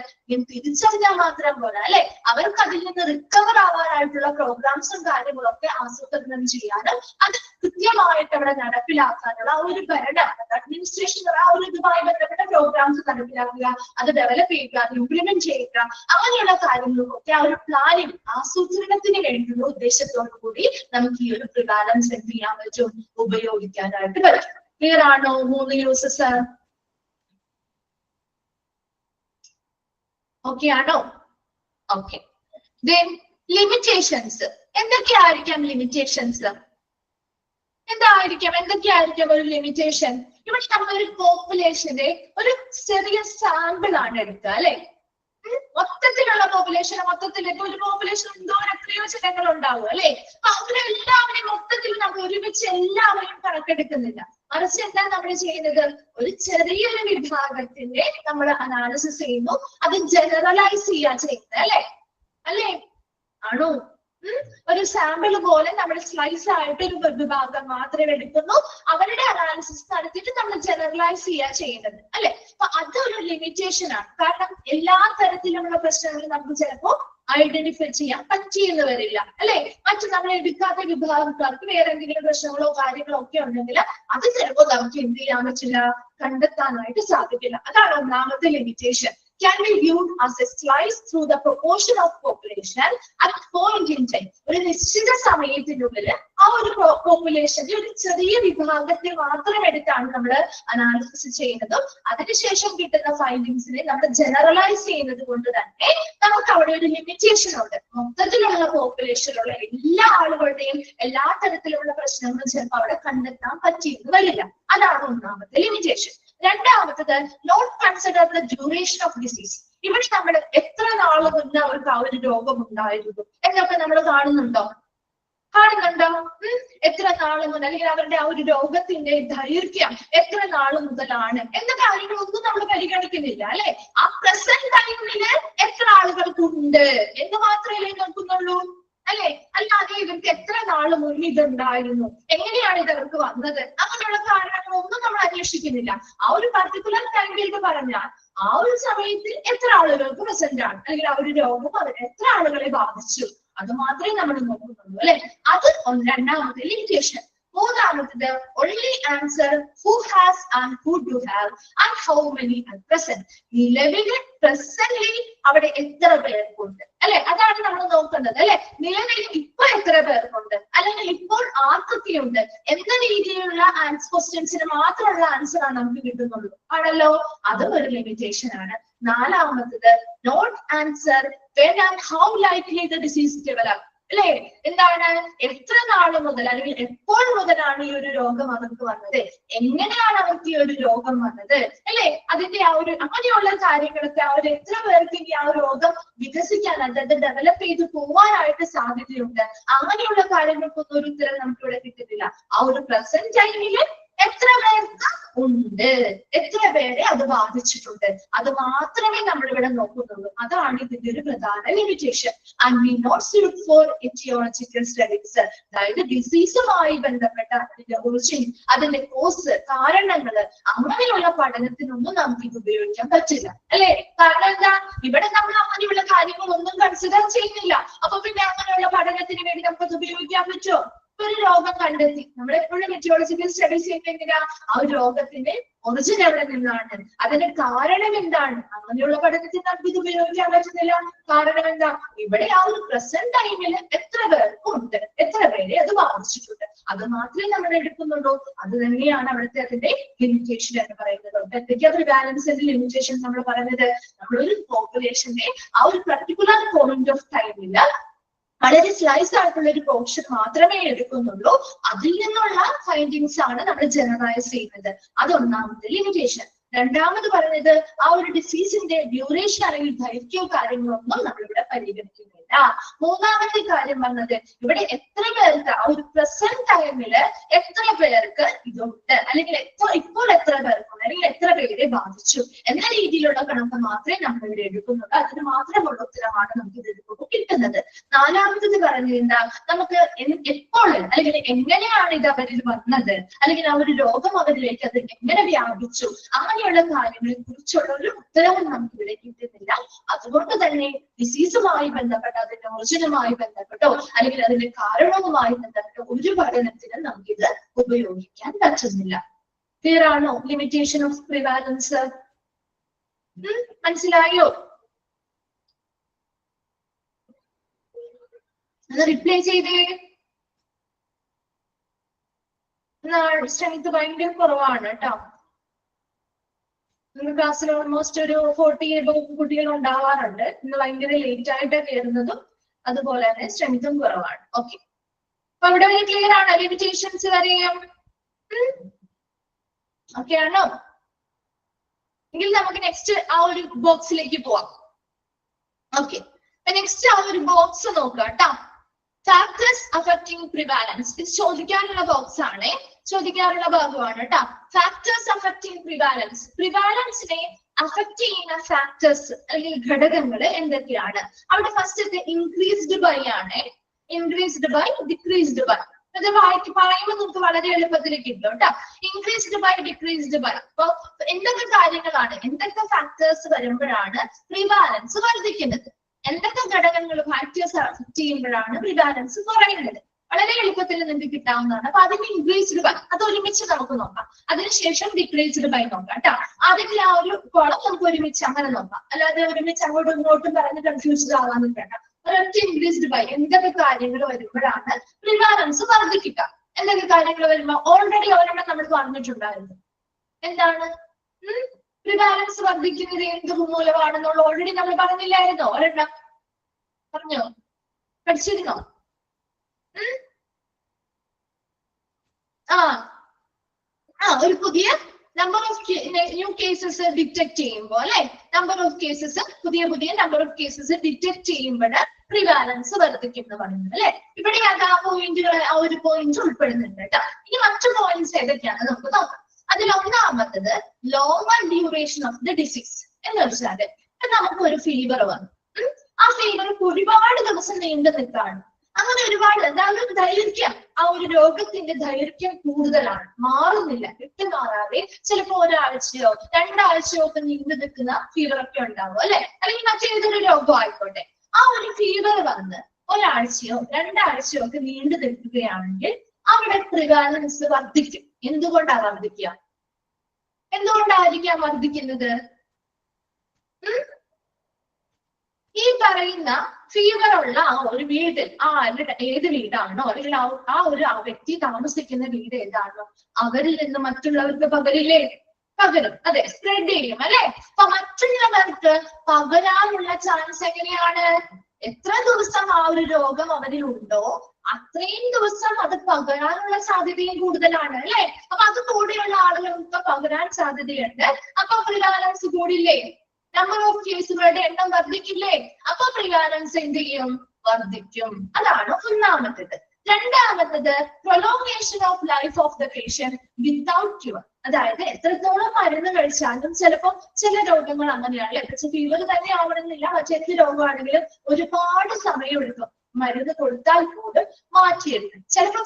തിരിച്ചറിഞ്ഞാൽ മാത്രം പോലെ അല്ലെ, അവർക്ക് അതിൽ നിന്ന് റിക്കവർ ആവാനായിട്ടുള്ള പ്രോഗ്രാംസും കാര്യങ്ങളൊക്കെ ആസൂത്രണം ചെയ്യാനും അത് കൃത്യമായിട്ട് അവിടെ നടപ്പിലാക്കാനുള്ള ആ ഒരു ഭരണം, അഡ്മിനിസ്ട്രേഷൻ ആ ഒരു ഇതുമായി ബന്ധപ്പെട്ട പ്രോഗ്രാംസ് നടപ്പിലാക്കുക, അത് ഡെവലപ്പ് ചെയ്യുക, ഇംപ്ലിമെന്റ് ചെയ്യുക, അങ്ങനെയുള്ള കാര്യങ്ങൾക്കൊക്കെ ആ ഒരു പ്ലാനിങ്, ആസൂത്രണത്തിന് വേണ്ടിയുള്ള ഉദ്ദേശത്തോടു കൂടി നമുക്ക് ഈ ഒരു പ്രിവാലൻസ് എന്ത് ചെയ്യാൻ പറ്റും, ഉപയോഗിക്കാനായിട്ട് പറ്റും. ക്ലിയർ ആണോ 3 യൂസസ്? ഓക്കെ ആണോ? ഓക്കെ. Then limitations. എന്തൊക്കെയായിരിക്കാം ലിമിറ്റേഷൻസ്? എന്തൊക്കെയായിരിക്കാം ഒരു ലിമിറ്റേഷൻ? ഇവിടെ നമ്മളൊരു പോപ്പുലേഷന്റെ ഒരു ചെറിയ സാമ്പിൾ ആണ് എടുക്കുക അല്ലെ? മൊത്തത്തിലുള്ള പോപ്പുലേഷൻ, മൊത്തത്തിലേക്ക് ഒരു പോപ്പുലേഷൻ എത്രയോ ജനങ്ങൾ ഉണ്ടാവും അല്ലെ? അപ്പൊ അവരെല്ലാവരെയും മൊത്തത്തിൽ നമ്മൾ ഒരുമിച്ച് എല്ലാവരെയും കണക്കെടുക്കുന്നില്ല. മറിച്ച് എന്താ നമ്മൾ ചെയ്യുന്നത്? ഒരു ചെറിയൊരു വിഭാഗത്തിന്റെ നമ്മൾ അനാലിസിസ് ചെയ്യുന്നു, അത് ജനറലൈസ് ചെയ്യാ ചെയ്യുന്നത് അല്ലേ? ആണോ? ഒരു സാമ്പിൾ പോലെ നമ്മൾ സ്ലൈസ് ആയിട്ട് ഒരു വിഭാഗം മാത്രമേ എടുക്കുന്നു, അവരുടെ അനാലിസിസ് നടത്തിയിട്ട് നമ്മൾ ജനറലൈസ് ചെയ്യാ ചെയ്യുന്നത് അല്ലെ? അപ്പൊ അതൊരു ലിമിറ്റേഷൻ ആണ്. കാരണം എല്ലാ തരത്തിലുമുള്ള പ്രശ്നങ്ങളും നമുക്ക് ചിലപ്പോ ഐഡന്റിഫൈ ചെയ്യാൻ പറ്റിയെന്ന് വരില്ല അല്ലെ? മറ്റു നമ്മൾ എടുക്കാത്ത വിഭാഗക്കാർക്ക് വേറെ എന്തെങ്കിലും പ്രശ്നങ്ങളോ കാര്യങ്ങളോ ഒക്കെ ഉണ്ടെങ്കിൽ അത് ചിലപ്പോൾ നമുക്ക് എന്ത് ചെയ്യാൻ പറ്റില്ല, കണ്ടെത്താനായിട്ട് സാധിക്കില്ല. അതാണ് ഒന്നാമത്തെ limitation. Can be viewed as a slice through the proportion of population at point in time. ഒരു നിശ്ചിത സമയത്തിനുള്ളിൽ ആ ഒരു പോപ്പുലേഷന്റെ ഒരു ചെറിയ വിഭാഗത്തെ മാത്രം എടുത്താണ് നമ്മൾ അനാലിസിസ് ചെയ്യുന്നതും അതിനുശേഷം കിട്ടുന്ന ഫൈൻഡിങ്സിനെ നമ്മൾ ജനറലൈസ് ചെയ്യുന്നത് കൊണ്ട് തന്നെ നമുക്ക് അവിടെ ഒരു ലിമിറ്റേഷൻ ഉണ്ട്. മൊത്തത്തിലുള്ള പോപ്പുലേഷനിലുള്ള എല്ലാ ആളുകളുടെയും എല്ലാ തരത്തിലുള്ള പ്രശ്നങ്ങളും ചിലപ്പോൾ അവിടെ കണ്ടെത്താൻ പറ്റിയെന്ന് വരില്ല. അതാണ് ഒന്നാമത്തെ ലിമിറ്റേഷൻ. രണ്ടാമത്തത് not consider the duration of disease. ഇവിടെ നമ്മൾ എത്ര നാള് മുന്നേ അവർക്ക് ആ ഒരു രോഗം ഉണ്ടായിരുന്നു എന്നൊക്കെ നമ്മൾ കാണുന്നുണ്ടോ? എത്ര നാള് മുതൽ, അല്ലെങ്കിൽ അവരുടെ ആ ഒരു രോഗത്തിന്റെ ദൈർഘ്യം എത്ര നാള് മുതലാണ് എന്ന കാര്യങ്ങളൊന്നും നമ്മൾ പരിഗണിക്കുന്നില്ല അല്ലെ? ആ പ്രസന്റ് ടൈമില് എത്ര ആളുകൾക്കുണ്ട് എന്ന് മാത്രമേ നോക്കുന്നുള്ളൂ അല്ലെ? അല്ലാതെ ഇവർക്ക് എത്ര നാള് മുന്നേ ഇതുണ്ടായിരുന്നു, എങ്ങനെയാണ് ഇത് അവർക്ക് വന്നത്, അങ്ങനെയുള്ള കാരണങ്ങളൊന്നും നമ്മൾ അന്വേഷിക്കുന്നില്ല. ആ ഒരു പർട്ടിക്കുലർ ടൈമിലേക്ക് പറഞ്ഞാൽ ആ ഒരു സമയത്തിൽ എത്ര ആളുകൾക്ക് പ്രസന്റ് ആണ്, അല്ലെങ്കിൽ ആ ഒരു രോഗം അവർ എത്ര ആളുകളെ ബാധിച്ചു, അത് മാത്രമേ നമ്മൾ നോക്കുന്നുള്ളൂ അല്ലെ? അത് രണ്ടാമത്തെ ലിമിറ്റേഷൻ. മൂന്നാമത്തത് only answer who has and who do have and how many at present. നിലവിൽ പ്രസന്റ്ലി അവിടെ എത്ര പേർക്കുണ്ട് അല്ലെ? അതാണ് നമ്മൾ നോക്കുന്നത് അല്ലെ? നിലവിൽ ഇപ്പൊ എത്ര പേർക്കുണ്ട്, അല്ലെങ്കിൽ ഇപ്പോൾ ആർക്കൊക്കെയുണ്ട് എന്ന രീതിയിലുള്ള ക്വസ്റ്റ്യൻസിന് മാത്രമുള്ള ആൻസർ ആണ് നമുക്ക് കിട്ടുന്നുള്ളൂ ആണല്ലോ. അതും ഒരു ലിമിറ്റേഷൻ ആണ്. നാലാമത്തത് not answer when and how likely the disease develop. അല്ലെ? എന്താണ്, എത്ര നാള് മുതൽ അല്ലെങ്കിൽ എപ്പോൾ മുതലാണ് ഈ ഒരു രോഗം അവർക്ക് വന്നത്, എങ്ങനെയാണ് അവർക്ക് ഈ ഒരു രോഗം വന്നത് അല്ലെ? അതിന്റെ ആ ഒരു അങ്ങനെയുള്ള കാര്യങ്ങളൊക്കെ അവർ എത്ര പേർക്ക് ഈ ആ രോഗം വികസിക്കാൻ, അതായത് ഡെവലപ്പ് ചെയ്ത് പോവാനായിട്ട് സാധ്യതയുണ്ട്, അങ്ങനെയുള്ള കാര്യങ്ങൾക്കൊന്നും ഒരു ഉത്തരം നമുക്ക് ഇവിടെ കിട്ടുന്നില്ല. ആ ഒരു പ്രസന്റ് ടൈമില് എത്ര പേർക്ക് ഉണ്ട്, എത്ര പേരെ അത് ബാധിച്ചിട്ടുണ്ട്, അത് മാത്രമേ നമ്മൾ ഇവിടെ നോക്കുന്നുള്ളൂ. അതാണ് ഇതിന്റെ ഒരു പ്രധാന limitation. And we not suit for aetiological studies. അതായത് ഡിസീസുമായി ബന്ധപ്പെട്ട അതിന്റെ ഒറിജിൻ, അതിന്റെ കോസ്, കാരണങ്ങള്, അങ്ങനെയുള്ള പഠനത്തിനൊന്നും നമുക്ക് ഇത് ഉപയോഗിക്കാൻ പറ്റില്ല അല്ലെ? കാരണം എന്താ, ഇവിടെ നമ്മൾ അങ്ങനെയുള്ള കാര്യങ്ങളൊന്നും കൺസിഡർ ചെയ്യുന്നില്ല. അപ്പൊ പിന്നെ അങ്ങനെയുള്ള പഠനത്തിന് വേണ്ടി നമുക്കത് ഉപയോഗിക്കാൻ പറ്റുമോ? ഒരു രോഗം കണ്ടെത്തി, നമ്മളെപ്പോഴും എറ്റിയോളജിക്കൽ സ്റ്റഡീസ് ചെയ്യുന്ന ആ ഒരു രോഗത്തിന്റെ ഒറിജിൻ എവിടെ നിന്നാണ്, അതിന്റെ കാരണം എന്താണ്, അങ്ങനെയുള്ള പഠനത്തിൽ നമുക്ക് ഇത് ഉപയോഗിക്കാൻ പറ്റുന്നില്ല. കാരണം എന്താ, ഇവിടെ ആ ഒരു പ്രസന്റ് ടൈമിൽ എത്ര പേർക്കുണ്ട്, എത്ര പേരെ അത് ബാധിച്ചിട്ടുണ്ട്, അത് മാത്രമേ നമ്മൾ എടുക്കുന്നുള്ളൂ. അത് തന്നെയാണ് അവിടുത്തെ അതിന്റെ ലിമിറ്റേഷൻ എന്ന് പറയുന്നത്. എന്തൊക്കെയാ പ്രിവാലൻസിന്റെ ലിമിറ്റേഷൻ നമ്മൾ പറയുന്നത്? നമ്മളൊരു പോപ്പുലേഷന്റെ ആ ഒരു പർട്ടിക്കുലർ പോയിന്റ് ഓഫ് ടൈമില് വളരെ സ്ലൈസ് ആയിട്ടുള്ള ഒരു പോർഷൻ മാത്രമേ എടുക്കുന്നുള്ളൂ. അതിൽ നിന്നുള്ള ഫൈൻഡിങ്സ് ആണ് നമ്മൾ ജനറലൈസ് ചെയ്യുന്നത്. അത് ഒന്നാമത്തെ ലിമിറ്റേഷൻ. രണ്ടാമത് പറഞ്ഞത് ആ ഒരു ഡിസീസിന്റെ ഡ്യൂറേഷൻ അല്ലെങ്കിൽ ദൈർഘ്യവും കാര്യങ്ങളൊന്നും നമ്മളിവിടെ പരിഗണിക്കുന്നില്ല. മൂന്നാമത്തെ കാര്യം പറഞ്ഞത് ഇവിടെ എത്ര പേർക്ക് ആ ഒരു പ്രസന്റ് ടൈമില് എത്ര പേർക്ക് ഇതുണ്ട്, അല്ലെങ്കിൽ ഇപ്പോൾ എത്ര പേർക്കുണ്ട്, അല്ലെങ്കിൽ എത്ര പേരെ ബാധിച്ചു എന്ന രീതിയിലുള്ള കണക്ക് മാത്രമേ നമ്മൾ ഇവിടെ എടുക്കുന്നുള്ളൂ. അതിന് മാത്രമുള്ള ഉത്തരമാണ് നമുക്ക് ഇത് എടുക്കുമ്പോൾ കിട്ടുന്നത്. നാലാമത്തത് പറഞ്ഞത് എന്താ, നമുക്ക് എപ്പോൾ അല്ലെങ്കിൽ എങ്ങനെയാണ് ഇത് അവരിൽ വന്നത്, അല്ലെങ്കിൽ ആ ഒരു രോഗം അവരിലേക്ക് അത് എങ്ങനെ വ്യാപിച്ചു, അങ്ങനെയുള്ള കാര്യങ്ങളെ കുറിച്ചുള്ള ഒരു ഉത്തരവും നമുക്ക് ഇവിടെ കിട്ടുന്നില്ല. അതുകൊണ്ട് തന്നെ ഡിസീസുമായി ബന്ധപ്പെട്ട അതിന്റെ ഒറിജിനുമായി ബന്ധപ്പെട്ടോ അല്ലെങ്കിൽ അതിന്റെ കാരണവുമായി ബന്ധപ്പെട്ടോ ഒരു പഠനത്തിന് നമുക്കിത് ഉപയോഗിക്കാൻ പറ്റുന്നില്ല. ക്ലിയർ ആണോ? ലിമിറ്റേഷൻ ഓഫ് പ്രിവാലൻസ് മനസ്സിലായോ? അത് റിപ്ലൈ ചെയ്തേ. സ്ട്രെങ്ത് ഭയങ്കര കുറവാണ് കേട്ടോ. ഇന്ന് ക്ലാസ്സിൽ ഓൾമോസ്റ്റ് ഒരു 40 കുട്ടികൾ ഉണ്ടാവാറുണ്ട്. ഇന്ന് ഭയങ്കര ലേറ്റ് ആയിട്ട് കയറുന്നതും അതുപോലെ തന്നെ സ്ട്രെങ്തും കുറവാണ്. ഓക്കെ, അപ്പൊ ഇവിടെ വരെ ക്ലിയർ ആണോ? ലിമിറ്റേഷൻസ് വരെയും ഓക്കെ ആണോ? എങ്കിൽ നമുക്ക് നെക്സ്റ്റ് ആ ഒരു ബോക്സിലേക്ക് പോവാം. ഓക്കെ, നെക്സ്റ്റ് ആ ഒരു ബോക്സ് നോക്കുക കേട്ടോ. Factors affecting prevalence. ഇത് ചോദിക്കാനുള്ള ബോക്സ് ആണ്, ചോദിക്കാനുള്ള ഭാഗമാണ് കേട്ടോ. Factors affecting prevalence. പ്രിവാലൻസിനെ അഫക്ട് ചെയ്യുന്ന ഫാക്ടേഴ്സ് അല്ലെങ്കിൽ ഘടകങ്ങൾ എന്തൊക്കെയാണ്? അവിടെ ഫസ്റ്റ് ഇൻക്രീസ്ഡ് ബൈ ആണ്. Increased by, decreased by. അത് പറയുമ്പോൾ നമുക്ക് വളരെ എളുപ്പത്തിൽ കിട്ടും കേട്ടോ. Increased by, decreased by. അപ്പൊ എന്തൊക്കെ കാര്യങ്ങളാണ്, എന്തൊക്കെ ഫാക്ടേഴ്സ് വരുമ്പോഴാണ് പ്രിവാലൻസ് വർദ്ധിക്കുന്നത്? എന്തൊക്കെ ഘടകങ്ങൾ ഫാക്ടേഴ്സ് അഫക്ട് ചെയ്യുമ്പോഴാണ് പ്രിവാലൻസ് കുറയുന്നത്? വളരെ എളുപ്പത്തിൽ നിങ്ങൾക്ക് കിട്ടാവുന്നതാണ്. അപ്പൊ അതിന് ഇൻക്രീസ്ഡ് ബൈ അത് ഒരുമിച്ച് നമുക്ക് നോക്കാം. അതിനുശേഷം ഡിക്രീസ്ഡ് ബൈ നോക്കാം കേട്ടോ. ആദ്യത്തിൽ ആ ഒരു കോളം നമുക്ക് ഒരുമിച്ച് അങ്ങനെ നോക്കാം, അല്ലാതെ ഒരുമിച്ച് അങ്ങോട്ടും ഇങ്ങോട്ടും പറഞ്ഞ് കൺഫ്യൂസ്ഡ് ആവാൻ നിൽക്കണ്ട. ഒരൊറ്റ ഇൻക്രീസ്ഡ് ബൈ എന്തൊക്കെ കാര്യങ്ങൾ വരുമ്പോഴാണ് പ്രിവാലൻസ് വർദ്ധിക്കുക? എന്തൊക്കെ കാര്യങ്ങൾ വരുമ്പോ ഓൾറെഡി ഒരെണ്ണം നമ്മൾ പറഞ്ഞിട്ടുണ്ടായിരുന്നു. എന്താണ് പ്രിവാലൻസ് വർദ്ധിക്കുന്നത് എന്ത് മൂലമാണെന്നുള്ള ഓൾറെഡി നമ്മൾ പറഞ്ഞില്ലായിരുന്നോ? ഒരെണ്ണം പറഞ്ഞോ, പഠിച്ചിരുന്നോ? ഒരു പുതിയ number of new cases detect ചെയ്യുമ്പോൾ അല്ലെ, നമ്പർ ഓഫ് കേസസ് പുതിയ നമ്പർ ഓഫ് കേസസ് ഡിറ്റക്ട് ചെയ്യുമ്പോൾ പ്രിവാലൻസ് വർദ്ധിക്കും എന്ന് പറയുന്നത് അല്ലെ. ഇവിടെ അത് ആ പോയിന്റുകൾ, ആ ഒരു പോയിന്റ് ഉൾപ്പെടുന്നുണ്ട് കേട്ടോ. ഇനി മറ്റു പോയിന്റ്സ് ഏതൊക്കെയാണെന്ന് നമുക്ക് നോക്കാം. അതിൽ ഒന്നാമത്തത് longer duration of the disease എന്ന് വെച്ചാൽ നമുക്ക് ഒരു ഫീവർ വന്നു, ആ ഫീവർ ഒരുപാട് ദിവസം നീണ്ടു നിൽക്കാണ്. അങ്ങനെ ഒരുപാട് എന്തായാലും ദൈർഘ്യം, ആ ഒരു രോഗത്തിന്റെ ദൈർഘ്യം കൂടുതലാണ്, മാറുന്നില്ല, വിട്ടുമാറാതെ ചിലപ്പോ ഒരാഴ്ചയോ 2 ആഴ്ചയോ ഒക്കെ നീണ്ടു നിൽക്കുന്ന ഫീവർ ഒക്കെ ഉണ്ടാവും അല്ലെ. അല്ലെങ്കിൽ മറ്റേതൊരു രോഗം ആയിക്കോട്ടെ, ആ ഒരു ഫീവർ വന്ന് ഒരാഴ്ചയോ 2 ആഴ്ചയോ ഒക്കെ നീണ്ടു നിൽക്കുകയാണെങ്കിൽ അവിടെ പ്രിവാലൻസ് വർദ്ധിക്കും. എന്തുകൊണ്ടാണ് വർദ്ധിക്കുക? എന്തുകൊണ്ടായിരിക്കാം വർദ്ധിക്കുന്നത്? ഈ പറയുന്ന ഫീവർ ഉള്ള ആ ഒരു വീട്ടിൽ, ഏത് വീടാണോ അല്ലെങ്കിൽ ആ ഒരു വ്യക്തി താമസിക്കുന്ന വീട് ഏതാണോ അവരിൽ നിന്ന് മറ്റുള്ളവർക്ക് പകരില്ലേ? പകരും, അതെ, സ്പ്രെഡ് ചെയ്യും അല്ലെ. അപ്പൊ മറ്റുള്ളവർക്ക് പകരാനുള്ള ചാൻസ് എങ്ങനെയാണ്? എത്ര ദിവസം ആ ഒരു രോഗം അവരിൽ ഉണ്ടോ അത്രയും ദിവസം അത് പകരാനുള്ള സാധ്യതയും കൂടുതലാണ് അല്ലെ. അപ്പൊ അത് കൂടെയുള്ള ആളുകൾക്ക് പകരാൻ സാധ്യതയുണ്ട്. അപ്പൊ പ്രിവാലൻസ് കൂടില്ലേ? നമ്പർ ഓഫ് കേസുകളുടെ എണ്ണം വർദ്ധിക്കില്ലേ? അപ്പൊ പ്രിവാലൻസ് എന്ത് ചെയ്യും? വർദ്ധിക്കും. അതാണ് ഒന്നാമത്തേത്. രണ്ടാമത്തത് prolongation of life of the patient without cure. അതായത് എത്രത്തോളം മരുന്ന് കഴിച്ചാലും ചിലപ്പോൾ ചില രോഗങ്ങൾ അങ്ങനെയാണ്, ഫീവർ തന്നെ ആവണമെന്നില്ല, മറ്റേത് രോഗമാണെങ്കിലും ഒരുപാട് സമയമെടുക്കും മരുന്ന് കൊടുത്താൽ പോലും മാറ്റിയെടുക്കും. ചിലപ്പോൾ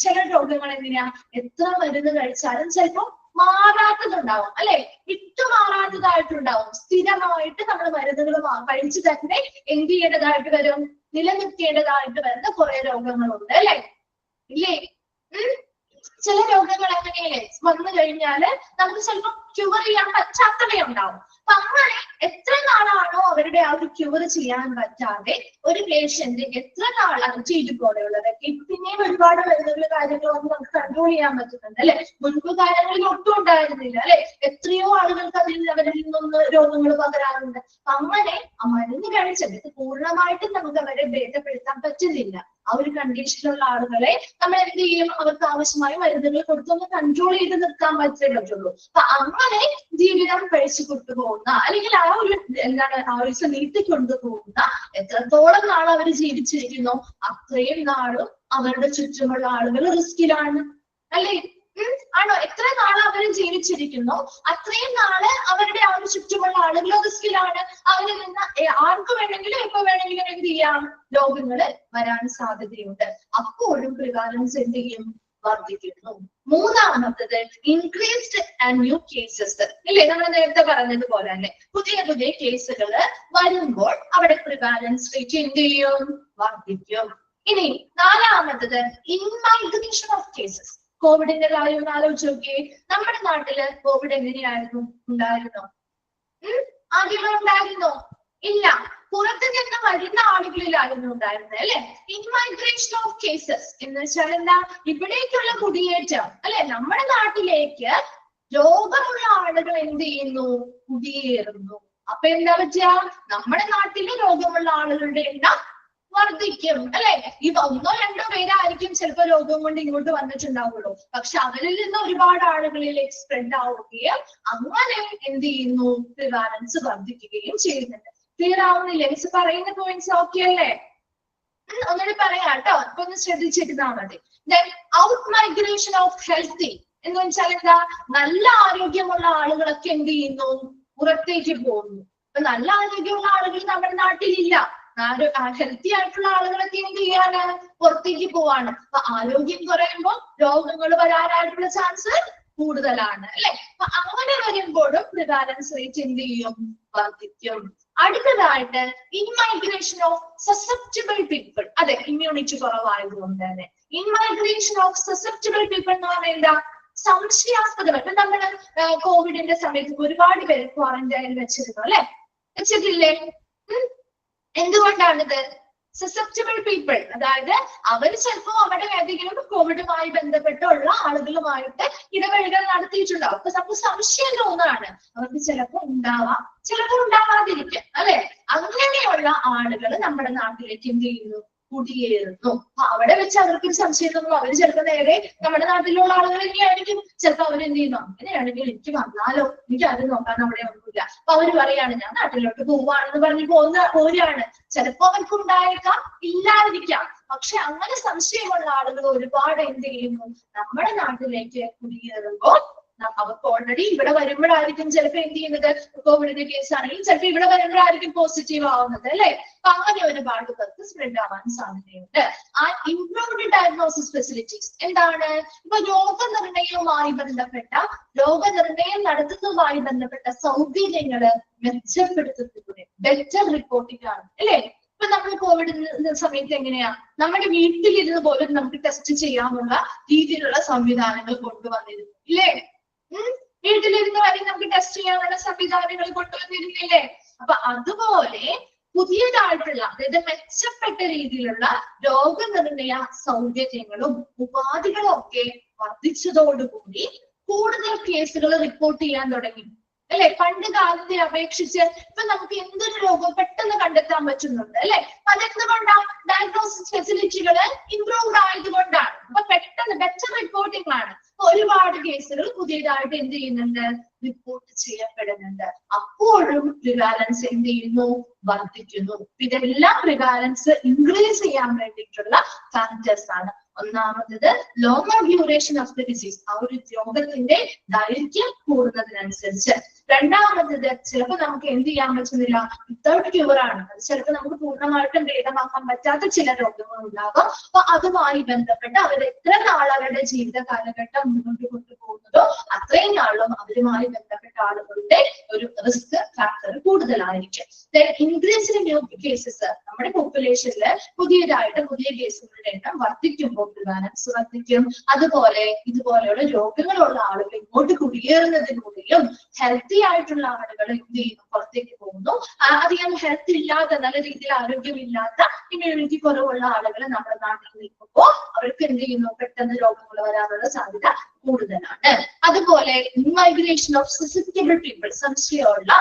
ചില രോഗങ്ങൾ എങ്ങനെയാ, എത്ര മരുന്ന് കഴിച്ചാലും ചിലപ്പോൾ മാറാത്തതുണ്ടാവും അല്ലെ, വിട്ടുമാറാത്തതായിട്ടുണ്ടാവും. സ്ഥിരമായിട്ട് നമ്മൾ മരുന്നുകൾ കഴിച്ചു തന്നെ എന്ത് ചെയ്യേണ്ടതായിട്ട് വരും? നിലനിർത്തേണ്ടതായിട്ട് വരുന്ന കുറെ രോഗങ്ങളുണ്ട് അല്ലെ, ഇല്ലേ? ചില രോഗങ്ങൾ എങ്ങനെയല്ലേ വന്നു കഴിഞ്ഞാല് നമുക്ക് ചിലപ്പോൾ ക്യൂർ ചെയ്യാൻ പറ്റാത്തവയുണ്ടാവും. അപ്പൊ അങ്ങനെ എത്ര നാളാണോ അവരുടെ ആ ഒരു ക്യൂർ ചെയ്യാൻ പറ്റാതെ ഒരു പേഷ്യന്റ് എത്ര നാളാണ് ചീറ്റുപോലെയുള്ളതൊക്കെ പിന്നെയും ഒരുപാട് മരുന്നുകൾ കാര്യങ്ങളൊന്നും നമുക്ക് കൺട്രോൾ ചെയ്യാൻ പറ്റുന്നുണ്ട് അല്ലെ. മുൻപ് കാലങ്ങളിൽ ഒട്ടും ഉണ്ടായിരുന്നില്ല അല്ലെ. എത്രയോ ആളുകൾക്ക് അവരിൽ നിന്നൊന്ന് രോഗങ്ങൾ പകരാറുണ്ട്. അങ്ങനെ ആ മരുന്ന് കഴിച്ചത് പൂർണ്ണമായിട്ടും നമുക്ക് അവരെ ഭേദപ്പെടുത്താൻ പറ്റുന്നില്ല. ആ ഒരു കണ്ടീഷനിലുള്ള ആളുകളെ നമ്മൾ എന്ത് ചെയ്യും? അവർക്ക് ആവശ്യമായ മരുന്നുകൾ കൊടുത്തൊന്ന് കൺട്രോൾ ചെയ്ത് നിർത്താൻ പറ്റുള്ളൂ. അപ്പൊ അങ്ങനെ ജീവിതം കഴിച്ചു കൊണ്ടുപോകുന്ന അല്ലെങ്കിൽ ആ ഒരു ആയുസ് നീട്ടിക്കൊണ്ടുപോകുന്ന എത്രത്തോളം നാൾ അവർ ജീവിച്ചിരിക്കുന്നോ അത്രയും നാളും അവരുടെ ചുറ്റുമുള്ള ആളുകൾ റിസ്കിലാണ് അല്ലെ. ആണോ? എത്ര നാൾ അവർ ജീവിച്ചിരിക്കുന്നോ അത്രയും നാള് അവരുടെ ആ ഒരു ചുറ്റുമുള്ള ആളുകൾ റിസ്കിലാണ്. അവരിൽ നിന്ന് ആർക്ക് വേണമെങ്കിലും എപ്പോ വേണമെങ്കിലും എന്ത് ചെയ്യാം? രോഗങ്ങള് വരാൻ സാധ്യതയുണ്ട്. അപ്പോഴും പ്രിവാലൻസ് എന്ത് ചെയ്യും? വർദ്ധിക്കുന്നു. മൂന്നാമത്തത് ഇൻക്രീസ്ഡ് ആൻഡ് ന്യൂ കേസസ് ഇല്ലേ, നമ്മൾ നേരത്തെ പറഞ്ഞതുപോലെ തന്നെ പുതിയ കേസുകൾ വരുമ്പോൾ അവിടെ പ്രിവാലൻസ് റേറ്റ് എന്ത് ചെയ്യും? വർദ്ധിക്കും. ഇനി നാലാമത്തത് ഇൻമൈഗ്രേഷൻ ഓഫ് കേസസ്. കോവിഡിന്റെ കാര്യം ഒന്ന് ആലോചിച്ച് നോക്കിയേ. നമ്മുടെ നാട്ടില് കോവിഡ് എങ്ങനെയായിരുന്നു? ഉണ്ടായിരുന്നോ? ആദ്യമേ ഉണ്ടായിരുന്നോ? ഇല്ല. പുറത്തു നിന്ന് വരുന്ന ആളുകളിലായിരുന്നു ഉണ്ടായിരുന്നത് അല്ലെ. ഇൻമൈഗ്രേഷൻ ഓഫ് കേസസ് എന്ന് വെച്ചാൽ എന്താ? ഇവിടേക്കുള്ള കുടിയേറ്റം അല്ലെ. നമ്മുടെ നാട്ടിലേക്ക് രോഗമുള്ള ആളുകൾ എന്ത് ചെയ്യുന്നു? കുടിയേറുന്നു. അപ്പൊ എന്താ പറ്റുക? നമ്മുടെ നാട്ടില് രോഗമുള്ള ആളുകളുടെ എണ്ണം വർദ്ധിക്കും അല്ലെ. ഈ ഒന്നോ രണ്ടോ പേരായിരിക്കും ചിലപ്പോ രോഗം കൊണ്ട് ഇങ്ങോട്ട് വന്നിട്ടുണ്ടാവുള്ളൂ. പക്ഷെ അവരിൽ നിന്ന് ഒരുപാട് ആളുകളിലേക്ക് സ്പ്രെഡ് ആവുകയും അങ്ങനെ എന്ത് ചെയ്യുന്നു, പ്രിവാലൻസ് വർദ്ധിക്കുകയും ചെയ്യുന്നുണ്ട്. ക്ലിയർ ആവുന്നില്ലേ? മിസ് പറയുന്ന പോയിന്റ്സ് ഓക്കെ അല്ലേ? ഒന്നുകൂടി പറയാം കേട്ടോ, അപ്പൊ ഒന്ന് ശ്രദ്ധിച്ചിരുന്നാ മതി. Then out migration of healthy എന്ന് വെച്ചാൽ എന്താ, നല്ല ആരോഗ്യമുള്ള ആളുകളൊക്കെ എന്ത് ചെയ്യുന്നു, പുറത്തേക്ക് പോകുന്നു. അപ്പൊ നല്ല ആരോഗ്യമുള്ള ആളുകൾ നമ്മുടെ നാട്ടിലില്ല. ഹെൽത്തി ആയിട്ടുള്ള ആളുകളൊക്കെ എന്ത് ചെയ്യാണ്, പുറത്തേക്ക് പോവാണ്. അപ്പൊ ആരോഗ്യം കുറയുമ്പോൾ രോഗങ്ങൾ വരാനായിട്ടുള്ള ചാൻസ് കൂടുതലാണ് അല്ലെ. അപ്പൊ അങ്ങനെ വരുമ്പോഴും പ്രിവാലൻസ് റേറ്റ് എന്ത് ചെയ്യും, വർദ്ധിക്കും. അടുത്തതായിട്ട് ഇൻമൈഗ്രേഷൻ ഓഫ് സസെപ്റ്റബിൾ പീപ്പിൾ. അതെ, ഇമ്മ്യൂണിറ്റി കുറവായതുകൊണ്ട് തന്നെ ഇൻമൈഗ്രേഷൻ ഓഫ് സസെപ്റ്റബിൾ പീപ്പിൾ എന്ന് പറഞ്ഞാൽ എന്താ, സംശയാസ്പദം. ഇപ്പൊ നമ്മള് കോവിഡിന്റെ സമയത്ത് ഒരുപാട് പേര് ക്വാറന്റൈനിൽ വെച്ചിരുന്നു അല്ലെ, വെച്ചിട്ടില്ലേ? എന്തുകൊണ്ടാണിത്? സസെപ്റ്റബിൾ പീപ്പിൾ, അതായത് അവർ ചിലപ്പോ അവിടെ ഏതെങ്കിലും കോവിഡുമായി ബന്ധപ്പെട്ടുള്ള ആളുകളുമായിട്ട് ഇടപെടലുകൾ നടത്തിയിട്ടുണ്ടാവും. അപ്പൊ നമുക്ക് സംശയം തോന്നുകയാണ്, അവർക്ക് ചിലപ്പോ ഉണ്ടാവാം, ചിലപ്പോൾ ഉണ്ടാവാതിരിക്കാം അല്ലെ. അങ്ങനെയുള്ള ആളുകൾ നമ്മുടെ നാട്ടിലേക്ക് എന്ത് ചെയ്യുന്നു, കുടിയേറുന്നു. അപ്പൊ അവിടെ വെച്ച് അവർക്ക് സംശയം തോന്നുന്നു, അവർ ചിലപ്പോൾ നേരെ നമ്മുടെ നാട്ടിലുള്ള ആളുകൾ തന്നെയായിരിക്കും. ചിലപ്പോൾ അവരെന്ത് ചെയ്യുന്നു, അങ്ങനെയാണെങ്കിൽ എനിക്ക് വന്നാലോ, എനിക്ക് അത് നോക്കാൻ അവിടെ ഒന്നുമില്ല. അപ്പൊ അവര് പറയാണ്, ഞാൻ നാട്ടിലോട്ട് പോവാണെന്ന് പറഞ്ഞ് പോരാണ്. ചിലപ്പോ അവർക്ക് ഉണ്ടായേക്കാം, ഇല്ലാതിരിക്കാം. പക്ഷെ അങ്ങനെ സംശയമുള്ള ആളുകൾ ഒരുപാട് എന്ത് ചെയ്യുന്നു, നമ്മുടെ നാട്ടിലേക്ക് കുടിയേറുമ്പോൾ അവർക്ക് ഓൾറെഡി ഇവിടെ വരുമ്പോഴായിരിക്കും ചിലപ്പോൾ എന്ത് ചെയ്യുന്നത്, കോവിഡിന്റെ കേസ് ആണെങ്കിൽ ചിലപ്പോൾ ഇവിടെ വരുമ്പോഴായിരിക്കും പോസിറ്റീവ് ആവുന്നത് അല്ലെ. അപ്പൊ അങ്ങനെ ഒരുപാട് പേർക്ക് സ്പ്രെഡ് ആവാൻ സാധ്യതയുണ്ട്. ആ ഇംപ്രൂവ്ഡ് ഡയഗ്നോസിസ് ഫെസിലിറ്റീസ് എന്താണ്, ഇപ്പൊ രോഗനിർണയവുമായി നടത്തുന്നതുമായി ബന്ധപ്പെട്ട സൗകര്യങ്ങള് മെച്ചപ്പെടുത്തുന്നതിലൂടെ ബെറ്റർ റിപ്പോർട്ടിംഗ് ആണ് അല്ലെ. ഇപ്പൊ നമ്മൾ കോവിഡ് സമയത്ത് എങ്ങനെയാ, നമ്മുടെ വീട്ടിലിരുന്ന് പോലും നമുക്ക് ടെസ്റ്റ് ചെയ്യാനുള്ള രീതിയിലുള്ള സംവിധാനങ്ങൾ കൊണ്ടുവന്നിരുന്നു ഇല്ലേ. വീട്ടിലിരുന്ന് വരെ നമുക്ക് ടെസ്റ്റ് ചെയ്യാനുള്ള സംവിധാനങ്ങൾ കൊണ്ടുവന്നിരുന്നില്ലേ. അപ്പൊ അതുപോലെ പുതിയതായിട്ടുള്ള, അതായത് മെച്ചപ്പെട്ട രീതിയിലുള്ള രോഗനിർണയ സൗകര്യങ്ങളും ഉപാധികളും ഒക്കെ വർദ്ധിച്ചതോടുകൂടി കൂടുതൽ കേസുകൾ റിപ്പോർട്ട് ചെയ്യാൻ തുടങ്ങി അല്ലെ. പണ്ട് കാലത്തെ അപേക്ഷിച്ച് ഇപ്പൊ നമുക്ക് എന്തൊരു രോഗവും പെട്ടെന്ന് കണ്ടെത്താൻ പറ്റുന്നുണ്ട് അല്ലെ. അതെന്തുകൊണ്ടാ, ഡയഗ്നോസിസ് ഫെസിലിറ്റികൾ ഇംപ്രൂവ്ഡ് ആയതുകൊണ്ടാണ്. അപ്പൊ പെട്ടെന്ന് ബെറ്റർ റിപ്പോർട്ടിംഗ് ആണ്. ഒരുപാട് കേസുകൾ പുതിയതായിട്ട് എന്ത് ചെയ്യുന്നുണ്ട്, റിപ്പോർട്ട് ചെയ്യപ്പെടുന്നുണ്ട്. അപ്പോഴും പ്രിവാലൻസ് എന്ത് ചെയ്യുന്നു, വർദ്ധിക്കുന്നു. ഇതെല്ലാം പ്രിവാലൻസ് ഇൻക്രീസ് ചെയ്യാൻ വേണ്ടിയിട്ടുള്ള ഫാക്ടേഴ്സ് ആണ്. ഒന്നാമത് longer duration of the disease, ആ ഒരു രോഗത്തിന്റെ ദൈർഘ്യം കൂടുന്നതിനനുസരിച്ച്. രണ്ടാമത് ചിലപ്പോൾ നമുക്ക് എന്ത് ചെയ്യാൻ പറ്റുന്നില്ല, വിത്തൗട്ട് ക്യൂർ ആണ്. അത് ചിലപ്പോൾ നമുക്ക് പൂർണ്ണമായിട്ടും ഭേദമാക്കാൻ പറ്റാത്ത ചില രോഗങ്ങൾ ഉണ്ടാകും. അപ്പൊ അതുമായി ബന്ധപ്പെട്ട് അവർ എത്ര നാൾ അവരുടെ ജീവിത കാലഘട്ടം മുന്നോട്ട് കൊണ്ടുപോകുന്നതോ അത്രയും നാളും അവരുമായി ബന്ധപ്പെട്ട ആളുകളുടെ ഒരു റിസ്ക് ഫാക്ടർ കൂടുതലായിരിക്കും. ഇൻക്രീസ്ഡ് ന്യൂ കേസസ്, നമ്മുടെ പോപ്പുലേഷനിൽ പുതിയ കേസുകളുടെ എണ്ണം വർദ്ധിക്കുമ്പോൾ പ്രിവാലൻസ് വർദ്ധിക്കും. അതുപോലെ ഇതുപോലെയുള്ള രോഗങ്ങളുള്ള ആളുകൾ ഇങ്ങോട്ട് കുടിയേറുന്നതിലൂടെയും ഹെൽത്തി ആയിട്ടുള്ള ആളുകൾ എന്ത് ചെയ്യുന്നു, പുറത്തേക്ക് പോകുന്നു. അധികം ഹെൽത്ത് ഇല്ലാത്ത, നല്ല രീതിയിൽ ആരോഗ്യമില്ലാത്ത, ഇമ്മ്യൂണിറ്റി കുറവുള്ള ആളുകൾ നമ്മുടെ നാട്ടിൽ നിൽക്കുമ്പോൾ അവർക്ക് എന്ത് ചെയ്യുന്നു, പെട്ടെന്ന് രോഗങ്ങൾ വരാനുള്ള സാധ്യത കൂടുതലാണ്. അതുപോലെ ഇൻമൈഗ്രേഷൻ ഓഫ് സസെപ്റ്റബിൾ പീപ്പിൾ, സംശയമുള്ള,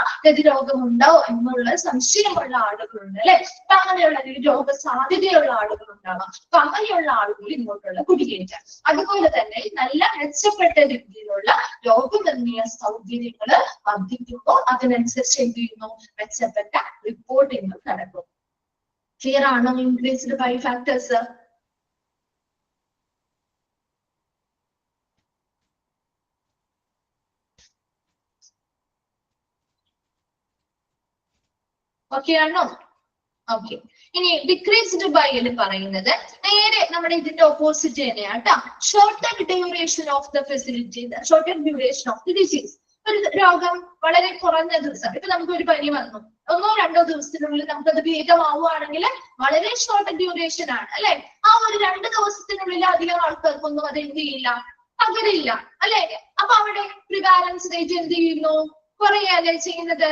രോഗമുണ്ടോ എന്നുള്ള സംശയമുള്ള ആളുകളുണ്ട് അല്ലെ. അപ്പൊ അങ്ങനെയുള്ള രോഗസാധ്യതയുള്ള ആളുകൾ ഉണ്ടാവാം. അപ്പൊ അങ്ങനെയുള്ള ആളുകൾ ഇങ്ങോട്ടുള്ള കുടിയേറ്റം. അതുപോലെ തന്നെ നല്ല മെച്ചപ്പെട്ട രീതിയിലുള്ള രോഗനിർണയ സൗകര്യങ്ങൾ വർദ്ധിക്കുമ്പോൾ അതിനനുസരിച്ച് എന്ത് ചെയ്യുന്നു, മെച്ചപ്പെട്ട റിപ്പോർട്ടിംഗ് നടക്കും. ക്ലിയർ ആണോ? Increased by factors. ഓക്കെ ആണോ? ഓക്കെ. ഇനി ഡിക്രീസ്ഡ് ബൈ എന്ന് പറയുന്നത് നേരെ നമ്മുടെ ഇതിന്റെ ഓപ്പോസിറ്റ് തന്നെയാണ് കേട്ടോ. Shorter duration of the facility, shorter duration of the disease. ഒരു രോഗം വളരെ കുറഞ്ഞ ദിവസം, ഇപ്പൊ നമുക്ക് ഒരു പനി വന്നു, 1-2 ദിവസത്തിനുള്ളിൽ നമുക്കത് ഭേദമാവുകയാണെങ്കിൽ വളരെ ഷോർട്ട് ഡ്യൂറേഷൻ ആണ് അല്ലെ. ആ ഒരു 2 ദിവസത്തിനുള്ളിൽ അധികം ആൾക്കാർക്കൊന്നും അത് എന്ത് ചെയ്യില്ല, പകരില്ല അല്ലെ. അപ്പൊ അവിടെ പ്രിവാലൻസ് റേറ്റ് എന്ത് ചെയ്യുന്നു, കുറയല്ലേ ചെയ്യുന്നത്.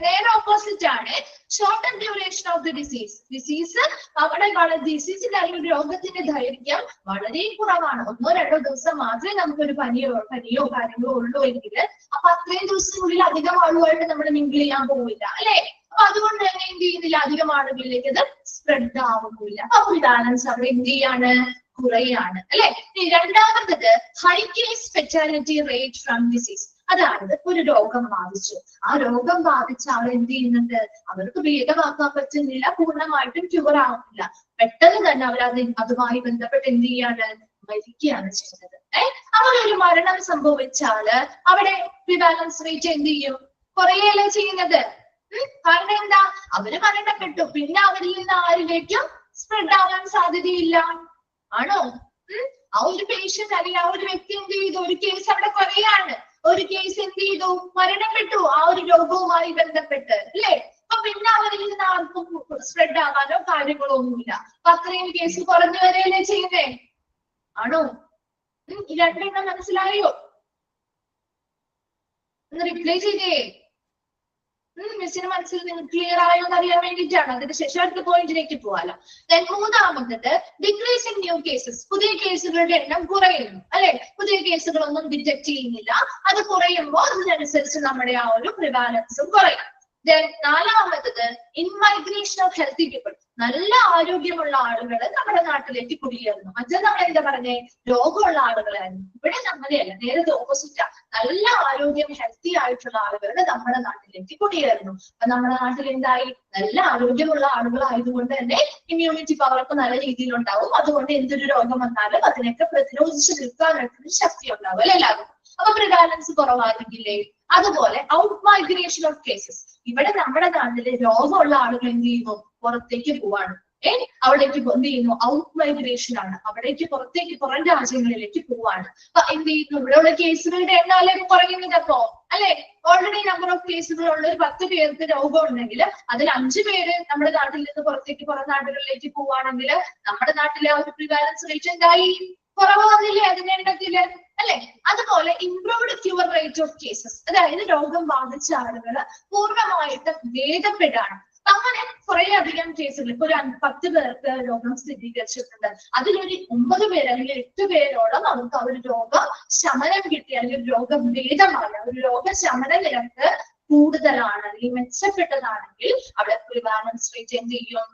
നേരെ ഓപ്പോസിറ്റ് ആണ് shorter duration of the disease. അവിടെ ഡിസീസിന്റെ അല്ലെങ്കിൽ രോഗത്തിന്റെ ദൈർഘ്യം വളരെ കുറവാണ്. 1-2 ദിവസം മാത്രമേ നമുക്കൊരു പനിയോ കാര്യങ്ങളോ ഉള്ളൂ എങ്കിൽ അപ്പൊ അത്രയും ദിവസത്തിനുള്ളിൽ അധികം ആളുമായിട്ട് നമ്മൾ മിങ്കിൾ ചെയ്യാൻ പോവില്ല അല്ലെ. അപ്പൊ അതുകൊണ്ട് തന്നെ എന്ത് ചെയ്യുന്നില്ല, അധികം ആളുകളിലേക്ക് അത് സ്പ്രെഡ് ആവുന്നില്ല. അപ്പൊ പ്രിവാലൻസ് അവിടെ എന്ത് ചെയ്യാണ്, കുറയാണ് അല്ലെ. രണ്ടാമത്തത് high case fatality rate from disease. അതായത് ഒരു രോഗം ബാധിച്ചു, ആ രോഗം ബാധിച്ച ആൾ എന്ത് ചെയ്യുന്നുണ്ട്, അവർക്ക് ഭേദമാക്കാൻ പറ്റുന്നില്ല, പൂർണ്ണമായിട്ടും ക്യൂർ ആവുന്നില്ല, പെട്ടെന്ന് തന്നെ അവർ അതുമായി ബന്ധപ്പെട്ട് എന്ത് ചെയ്യാണ്, മരിക്കുകയാണ് ചെയ്യുന്നത്. അങ്ങനെ ഒരു മരണം സംഭവിച്ചാല് അവിടെ പ്രിവാലൻസ് റേറ്റ് എന്ത് ചെയ്യും, കുറയല്ലേ ചെയ്യുന്നത്. കാരണം എന്താ, അവര് മരണപ്പെട്ടു, പിന്നെ അവരിൽ നിന്ന് ആരിലേക്കും സ്പ്രെഡ് ആവാൻ സാധ്യതയില്ല. ആണോ? ആ ഒരു പേഷ്യന്റ് അല്ലെങ്കിൽ ആ ഒരു വ്യക്തി എന്ത് ചെയ്തു, ഒരു കേസ് അവിടെ കുറയാണ്, ഒരു കേസ് എന്ത് ചെയ്തു, മരണപ്പെട്ടു ആ ഒരു രോഗവുമായി ബന്ധപ്പെട്ട് അല്ലെ. അപ്പൊ പിന്നെ അവരിൽ നിന്ന് ആർക്കും സ്പ്രെഡ് ആവാനോ കാര്യങ്ങളോ ഒന്നുമില്ല. അപ്പൊ അത്രയും കേസ് കുറഞ്ഞു വരെയല്ലേ ചെയ്യുന്നേ. ആണോ? രണ്ടെണ്ണം മനസ്സിലായോ? ഒന്ന് റിപ്ലൈ ചെയ്തേ. മിസ്സിന് മനസ്സിൽ നിങ്ങൾക്ക് ക്ലിയർ ആയോ എന്ന് അറിയാൻ വേണ്ടിയിട്ടാണ്. അതിന് ശേഷം അടുത്ത പോയിന്റിലേക്ക് പോവാലോ. മൂന്നാമത്തത് ഡിക്രീസ് ഇൻ ന്യൂ കേസസ്. പുതിയ കേസുകളുടെ എണ്ണം കുറയുന്നു അല്ലെ. പുതിയ കേസുകളൊന്നും ഡിറ്റക്ട് ചെയ്യുന്നില്ല, അത് കുറയുമ്പോൾ അതിനനുസരിച്ച് നമ്മുടെ ആ ഒരു പ്രിവാലൻസും കുറയും. നാലാമത്തത് ഇൻമൈഗ്രേഷൻ ഓഫ് ഹെൽത്തി പീപ്പിൾ. നല്ല ആരോഗ്യമുള്ള ആളുകൾ നമ്മുടെ നാട്ടിലേക്ക് കുടിയേറുന്നു. മറ്റേ നമ്മൾ എന്താ പറഞ്ഞേ, രോഗമുള്ള ആളുകളായിരുന്നു. ഇവിടെ അങ്ങനെയല്ല, നേരെ ഓപ്പോസിറ്റാ. നല്ല ആരോഗ്യം ഹെൽത്തി ആയിട്ടുള്ള ആളുകൾ നമ്മുടെ നാട്ടിലേക്ക് കുടിയേറുന്നു. അപ്പൊ നമ്മുടെ നാട്ടിൽ എന്തായി, നല്ല ആരോഗ്യമുള്ള ആളുകളായതുകൊണ്ട് തന്നെ ഇമ്മ്യൂണിറ്റി പവർ ഒക്കെ നല്ല രീതിയിൽ ഉണ്ടാവും. അതുകൊണ്ട് എന്തൊരു രോഗം വന്നാലും അതിനൊക്കെ പ്രതിരോധിച്ച് നിൽക്കാനായിട്ടൊരു ശക്തി ഉണ്ടാവും അല്ലെ എല്ലാവർക്കും. അപ്പൊ പ്രിവാലൻസ് കുറവാണെങ്കിലേ. അതുപോലെ ഔട്ട് മൈഗ്രേഷൻ ഓഫ് കേസസ്. ഇവിടെ നമ്മുടെ നാട്ടില് രോഗമുള്ള ആളുകൾ എന്ത് ചെയ്യുന്നു, പുറത്തേക്ക് പോവാണ്. അവിടേക്ക് എന്ത് ചെയ്യുന്നു, ഔട്ട് മൈഗ്രേഷൻ ആണ്. അവിടേക്ക് പുറത്തേക്ക് പുറം രാജ്യങ്ങളിലേക്ക് പോവാണ്. അപ്പൊ എന്ത് ചെയ്യുന്നു, ഇവിടെയുള്ള കേസുകളുടെ എണ്ണാലും കുറയുന്നത്. അപ്പോ അല്ലെ, ഓൾറെഡി നമ്പർ ഓഫ് കേസുകൾ ഉള്ള ഒരു 10 പേർക്ക് രോഗം ഉണ്ടെങ്കിൽ അതിൽ 5 പേര് നമ്മുടെ നാട്ടിൽ നിന്ന് പുറത്തേക്ക് പുറം നാടുകളിലേക്ക് പോവാണെങ്കിൽ നമ്മുടെ നാട്ടിലെ ആ ഒരു പ്രിവാലൻസ് റേറ്റ് എന്തായി, കുറവാകുന്നില്ലേ അതിന്റെ എണ്ണത്തില് അല്ലെ. അതുപോലെ improved cure rate of cases. അതായത് രോഗം ബാധിച്ച ആളുകൾ പൂർണ്ണമായിട്ട് ഭേദപ്പെടാണ്. അങ്ങനെ കുറെ അധികം കേസുകൾ, ഇപ്പൊ ഒരു 10 പേർക്ക് രോഗം സ്ഥിരീകരിച്ചിട്ടുണ്ട്, അതിലൊരു 9 പേര് അല്ലെങ്കിൽ 8 പേരോളം നമുക്ക് ആ ഒരു രോഗം ശമനം കിട്ടി, അല്ലെങ്കിൽ രോഗം ഭേദമായ ഒരു രോഗശമന നിരക്ക് കൂടുതലാണ് അല്ലെങ്കിൽ മെച്ചപ്പെട്ടതാണെങ്കിൽ അവിടെ പ്രിവാലൻസ് റേറ്റ് എന്ത് ചെയ്യും,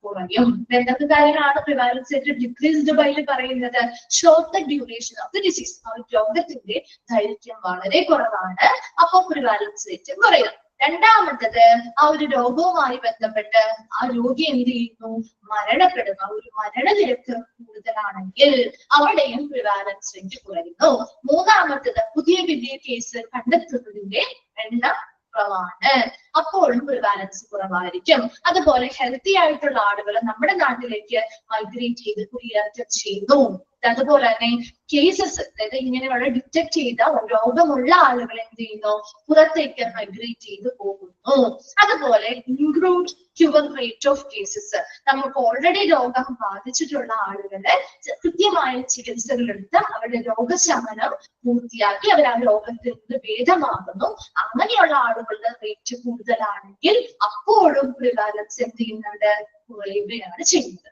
കുറയും. എന്തൊക്കെ കാര്യങ്ങളാണ് പ്രിവാലൻസ് റേറ്റ് ഡിക്രീസ്ഡ് ബൈ പറയുന്നത്? Short duration of the disease. ആ ഒരു രോഗത്തിന്റെ ദൈർഘ്യം വളരെ കുറവാണ്, അപ്പൊ പ്രിവാലൻസ് റേറ്റ് കുറയും. രണ്ടാമത്തത് ആ ഒരു രോഗവുമായി ബന്ധപ്പെട്ട് ആ രോഗി എന്ത് ചെയ്യുന്നു, മരണപ്പെടുന്നു. ആ ഒരു മരണനിരക്ക് കൂടുതലാണെങ്കിൽ അവിടെയും പ്രിവാലൻസ് റേറ്റ് കുറയുന്നു. മൂന്നാമത്തത് പുതിയ കേസ് കണ്ടെത്തുന്നതിന്റെ എണ്ണം കുറവാണ്, അപ്പോഴും പ്രിവാലൻസ് കുറവായിരിക്കും. അതുപോലെ ഹെൽത്തി ആയിട്ടുള്ള ആളുകൾ നമ്മുടെ നാട്ടിലേക്ക് മൈഗ്രേറ്റ് ചെയ്ത് കുടിയേറ്റം ചെയ്യുന്നു. അതുപോലെ തന്നെ കേസസ്, അതായത് ഇങ്ങനെയുള്ള ഡിറ്റക്ട് ചെയ്ത രോഗമുള്ള ആളുകൾ എന്ത് ചെയ്യുന്നു, പുറത്തേക്ക് മൈഗ്രേറ്റ് ചെയ്ത് പോകുന്നു. അതുപോലെ improved cure rate of cases. നമുക്ക് ഓൾറെഡി രോഗം ബാധിച്ചിട്ടുള്ള ആളുകളെ കൃത്യമായ ചികിത്സകൾ എടുത്ത് അവരുടെ രോഗശമനം പൂർത്തിയാക്കി അവർ ആ രോഗത്തിൽ നിന്ന് ഭേദമാകുന്നു. അങ്ങനെയുള്ള ആളുകളുടെ റേറ്റ് കൂടുതലാണെങ്കിൽ അപ്പോഴും പ്രിവാലൻസ് എന്ത് ചെയ്യുന്നുണ്ട്, കുറയുകയാണ് ചെയ്യുന്നത്.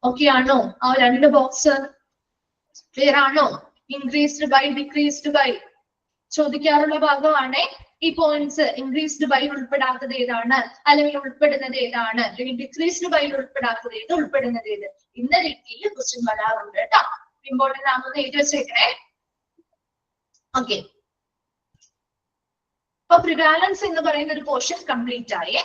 ഓക്കെ ആണോ? ആ 2 ബോക്സ് ക്ലിയർ ആണോ? ഇൻക്രീസ്ഡ് ബൈ ഡിക്രീസ്ഡ് ബൈ ചോദിക്കാറുള്ള ഭാഗമാണ്. ഈ പോയിന്റ്സ് ഇൻക്രീസ്ഡ് ബൈ ഉൾപ്പെടാത്തത് ഏതാണ്, അല്ലെങ്കിൽ ഉൾപ്പെടുന്നത് ഏതാണ്, അല്ലെങ്കിൽ ഡിക്രീസ്ഡ് ബൈ ഉൾപ്പെടാത്തത് ഏത്, ഉൾപ്പെടുന്നത് ഏത്, ഇന്ന രീതിയിൽ ക്വസ്റ്റ്യൻ വരാറുണ്ട് കേട്ടോ. ഇമ്പോർട്ടന്റ് ആണെന്ന് എഴുതി വെച്ചേക്കണേ. ഓക്കെ, അപ്പൊ പ്രിവാലൻസ് എന്ന് പറയുന്ന ഒരു പോർഷൻ കംപ്ലീറ്റ് ആയി.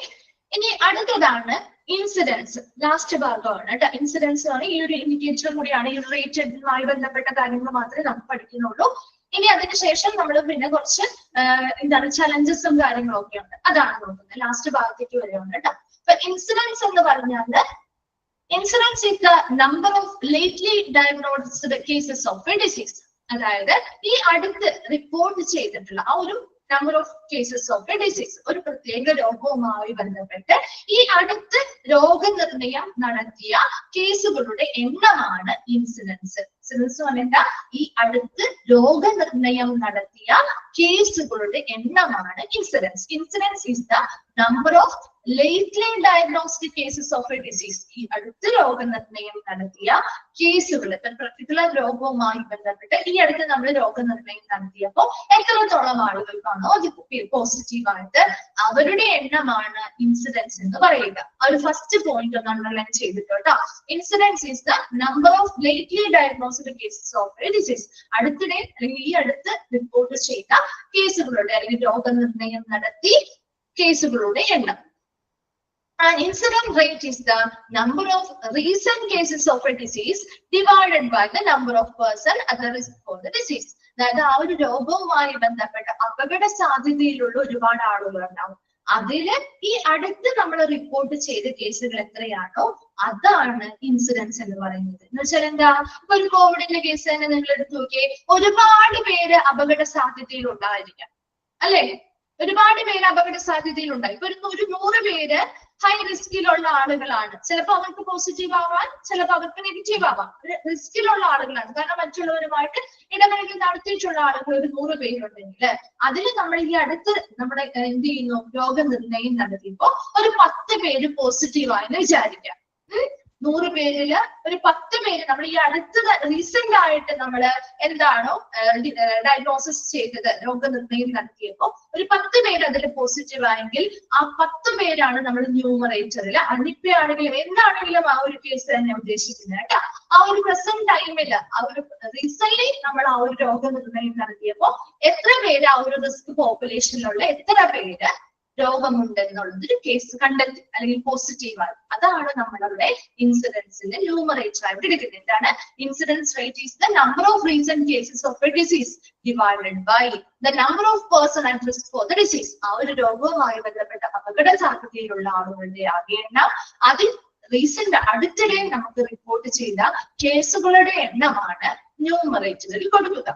ഇനി അടുത്തതാണ് ഇൻസിഡൻസ്. ലാസ്റ്റ് ഭാഗമാണ് കേട്ടോ. ഇൻസിഡൻസ് ആണ് ഈ ഒരു ഇൻഡിക്കേറ്റർ കൂടിയാണ്. ഈ റേറ്റുമായി ബന്ധപ്പെട്ട കാര്യങ്ങൾ മാത്രമേ നമുക്ക് പഠിക്കുന്നുള്ളൂ. ഇനി അതിനുശേഷം നമ്മൾ പിന്നെ കുറച്ച് എന്താണ് ചലഞ്ചസും കാര്യങ്ങളും ഒക്കെ ഉണ്ട്, അതാണ് നോക്കുന്നത്. ലാസ്റ്റ് ഭാഗത്തേക്ക് വരെയുണ്ട് കേട്ടോ. അപ്പൊ ഇൻസിഡൻസ് എന്ന് പറഞ്ഞാല് incidents is the number of lately diagnosed cases of a disease. അതായത് ഈ അടുത്ത് റിപ്പോർട്ട് ചെയ്തിട്ടുള്ള ആ ഒരു number of cases of a disease, ഒരു പ്രത്യേക രോഗവുമായി ബന്ധപ്പെട്ട് ഈ അടുത്ത് രോഗനിർണയം നടത്തിയ കേസുകളുടെ എണ്ണമാണ് ഇൻസിഡൻസ്. ഇൻസിഡൻസ് എന്ന് പറഞ്ഞാൽ ഈ അടുത്ത് രോഗനിർണയം നടത്തിയ കേസുകളുടെ എണ്ണമാണ് incidence. Incidence is the number of lately diagnostic cases of a disease. ഈ അടുത്ത് രോഗനിർണയം നടത്തിയ കേസുകൾ, പെർട്ടിക്കുലർ രോഗവുമായി ബന്ധപ്പെട്ട് ഈ അടുത്ത് നമ്മൾ രോഗനിർണയം നടത്തിയപ്പോൾ എത്രത്തോളം ആളുകൾക്കാണോ അത് പോസിറ്റീവായിട്ട് അവരുടെ എണ്ണമാണ് ഇൻസിഡൻസ് എന്ന് പറയുക. ആ ഒരു ഫസ്റ്റ് പോയിന്റ് ഒന്ന് അണ്ടർലൈൻ ചെയ്തിട്ടോ. Incidence is the number of lately diagnostic cases of a disease. അടുത്തിടെ അല്ലെങ്കിൽ ഈ അടുത്ത് റിപ്പോർട്ട് ചെയ്ത കേസുകളുടെ അല്ലെങ്കിൽ രോഗനിർണയം നടത്തി കേസുകളുടെ എണ്ണം. An incident rate is the number of recent cases of a disease divided by the number of person at the risk for the disease. അതായത് ആ ഒരു രോഗവുമായി ബന്ധപ്പെട്ട അപകട സാധ്യതയിലുള്ള ഒരുപാട് ആളുകൾ ഉണ്ടാവും. അതില് ഈ അടുത്ത് നമ്മൾ റിപ്പോർട്ട് ചെയ്ത കേസുകൾ എത്രയാണോ അതാണ് ഇൻസിഡൻസ് എന്ന് പറയുന്നത്. എന്ന് വെച്ചാൽ എന്താ, ഇപ്പൊ ഒരു കോവിഡിന്റെ കേസ് തന്നെ നിങ്ങൾ എടുത്തു നോക്കിയേ, ഒരുപാട് പേര് അപകട സാധ്യതയിൽ ഉണ്ടായിരിക്കാം അല്ലെ. ഒരുപാട് പേര് അപകട സാധ്യതയിൽ ഉണ്ടായി. ഇപ്പൊ ഒരു 100 പേര് ഹൈ റിസ്കിലുള്ള ആളുകളാണ്. ചിലപ്പോൾ അവർക്ക് പോസിറ്റീവ് ആവാൻ, ചിലപ്പോൾ അവർക്ക് നെഗറ്റീവ് ആവാം. റിസ്കിലുള്ള ആളുകളാണ്. കാരണം മറ്റുള്ളവരുമായിട്ട് ഇടപെടൽ നടത്തിയിട്ടുള്ള ആളുകൾ ഒരു 100 പേരുണ്ടെങ്കിൽ അതിൽ നമ്മൾ ഈ അടുത്ത് നമ്മുടെ എന്ത് ചെയ്യുന്നു, രോഗനിർണയം നടത്തിയപ്പോ ഒരു 10 പേര് പോസിറ്റീവ് ആയെന്ന് വിചാരിക്കാം. 100 പേരില് ഒരു 10 പേര് നമ്മൾ ഈ അടുത്ത് റീസെന്റ് ആയിട്ട് നമ്മൾ എന്താണോ ഡയഗ്നോസിസ് ചെയ്തത്, രോഗനിർണയം നടത്തിയപ്പോ ഒരു 10 പേര് അതിൽ പോസിറ്റീവ് ആയെങ്കിൽ ആ 10 പേരാണ് നമ്മൾ ന്യൂമറേറ്ററിൽ. അനിപ്പയാണെങ്കിലും എന്താണെങ്കിലും ആ ഒരു കേസ് തന്നെ ഉദ്ദേശിക്കുന്നത് കേട്ടോ. ആ ഒരു പ്രസന്റ് ടൈമില് ആ ഒരു റീസെന്റ് നമ്മൾ ആ ഒരു രോഗനിർണയം നടത്തിയപ്പോ എത്ര പേര് ആ ഒരു റിസ്ക് പോപ്പുലേഷനിലുള്ള എത്ര പേര് രോഗമുണ്ടെന്നുള്ളതൊരു കേസ് കണ്ടെത്തി അല്ലെങ്കിൽ പോസിറ്റീവായി. അതാണ് നമ്മളുടെ ഇൻസിഡൻസിന്റെ ന്യൂമറേറ്റർ ആയിട്ട് എടുക്കുന്നത്. എന്താണ് incidence rate? Is the number of recent cases of a disease divided by the number of person at risk for the disease. ആ ഒരു രോഗവുമായി ബന്ധപ്പെട്ട അപകട സാധ്യതയിലുള്ള ആളുകളുടെ ആകെ എണ്ണം, അതിൽ റീസെന്റ് അടുത്തിടെ നമുക്ക് റിപ്പോർട്ട് ചെയ്ത കേസുകളുടെ എണ്ണമാണ് ന്യൂമറേറ്ററിൽ കൊടുക്കുക.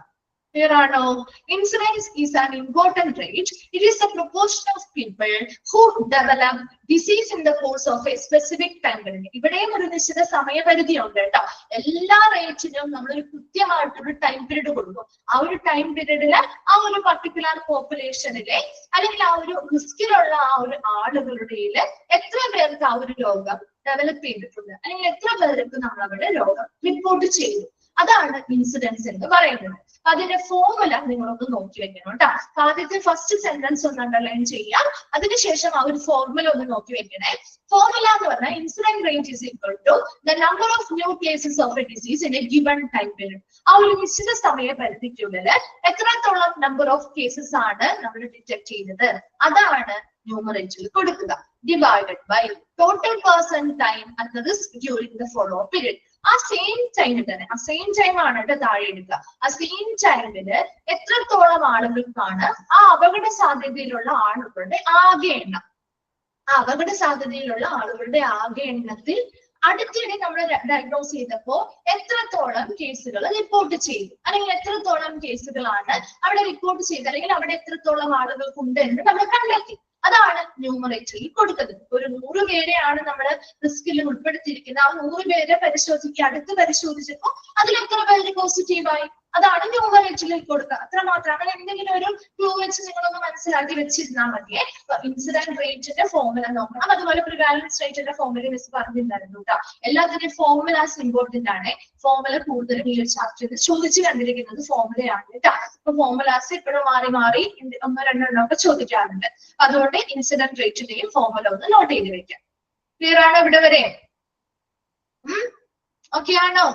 Clear ആണോ? Incidence is an important rate. It is the proportion of people who develop disease in the course of a specific time period. ഇവിടെയും ഒരു നിശ്ചിത സമയപരിധി ഉണ്ട് കേട്ടോ. എല്ലാ റേറ്റിനും നമ്മളൊരു കൃത്യമായിട്ടൊരു ടൈം പീരീഡ് കൊടുക്കും. ആ ഒരു ടൈം പീരീഡില് ആ ഒരു പർട്ടിക്കുലർ പോപ്പുലേഷനിലെ അല്ലെങ്കിൽ ആ ഒരു റിസ്കിലുള്ള ആ ഒരു ആളുകളുടെ എത്ര പേർക്ക് ആ ഒരു രോഗം ഡെവലപ്പ് ചെയ്തിട്ടുണ്ട്, അല്ലെങ്കിൽ എത്ര പേർക്ക് നമ്മൾ അവിടെ രോഗം റിപ്പോർട്ട് ചെയ്തു, അതാണ് ഇൻസിഡൻസ് എന്ന് പറയുന്നത്. അതിന്റെ ഫോർമുല നിങ്ങളൊന്ന് നോക്കി വെക്കണം കേട്ടോ. ആദ്യത്തെ ഫസ്റ്റ് സെന്റൻസ് ഒന്ന് അണ്ടർലൈൻ ചെയ്യാം, അതിനുശേഷം ആ ഒരു ഫോർമുല ഒന്ന് നോക്കി വെക്കണേ. ഫോർമുല എന്ന് പറഞ്ഞാൽ incident rate is equal to the number of new cases of a disease in a given time period. ആ ഒരു നിശ്ചിത സമയ പരിധിക്കുള്ളിൽ എത്രത്തോളം നമ്പർ ഓഫ് കേസസ് ആണ് നമ്മൾ ഡിറ്റക്ട് ചെയ്തത്, അതാണ് ന്യൂമറേറ്ററിൽ കൊടുക്കുക. Divided by total person time at the risk during the follow period. ആ സെയിം ടൈമിൽ തന്നെ, ആ സെയിം ടൈം ആണ് കേട്ടോ താഴെ എടുക്കുക. ആ സെയിം ടൈമില് എത്രത്തോളം ആളുകൾക്കാണ് ആ അപകട സാധ്യതയിലുള്ള ആളുകളുടെ ആകെ എണ്ണം. ആ അപകട സാധ്യതയിലുള്ള ആളുകളുടെ ആകെ എണ്ണത്തിൽ അടുത്തിടെ നമ്മൾ ഡയഗ്നോസ് ചെയ്തപ്പോ എത്രത്തോളം കേസുകൾ റിപ്പോർട്ട് ചെയ്തു, അല്ലെങ്കിൽ എത്രത്തോളം കേസുകളാണ് അവിടെ റിപ്പോർട്ട് ചെയ്തത്, അല്ലെങ്കിൽ അവിടെ എത്രത്തോളം ആളുകൾക്കുണ്ട് എന്ന് നമ്മൾ കണ്ടെത്തി. അതാണ് ന്യൂമറേറ്ററിൽ കൊടുക്കുന്നത്. ഒരു 100 പേരെയാണ് നമ്മൾ റിസ്കിൽ ഉൾപ്പെടുത്തിയിരിക്കുന്നത്. ആ 100 പേരെ അടുത്ത് പരിശോധിച്ചപ്പോൾ അതിൽ എത്ര പേര് പോസിറ്റീവായി, അതാണ് ന്യൂമറേറ്ററിൽ കൊടുക്കുക. അത്ര മാത്രം. അങ്ങനെ എന്തെങ്കിലും ഒരു ക്ലൂ വെച്ച് നിങ്ങളൊന്ന് മനസ്സിലാക്കി വെച്ചിരുന്നാൽ മതിയെ. ഇൻസിഡന്റ് റേറ്റിന്റെ ഫോർമുല നോക്കണം. അതുപോലെ പ്രിവാലൻസ് റേറ്റിന്റെ ഫോർമുല മിസ് പറഞ്ഞിട്ടുണ്ടായിരുന്നു കേട്ടോ. എല്ലാത്തിന്റെയും ഫോർമുലാസ് ഇമ്പോർട്ടന്റ് ആണ്. ഫോർമുല കൂടുതലും ഈ ഒരു ചാപ്റ്ററിൽ ചോദിച്ചു കണ്ടിരിക്കുന്നത് ഫോർമുലയാണ് കേട്ടോ. അപ്പൊ ഫോർമുലാസ് ഇപ്പോഴും മാറി മാറി 1-2 ഒക്കെ ചോദിക്കാറുണ്ട്. അതുകൊണ്ട് ഇൻസിഡന്റ് റേറ്റിന്റെയും ഫോർമുല ഒന്ന് നോട്ട് ചെയ്ത് വെക്കാം. ക്ലിയർ ആണോ ഇവിടെ വരെ? ഓക്കെ ആണോ?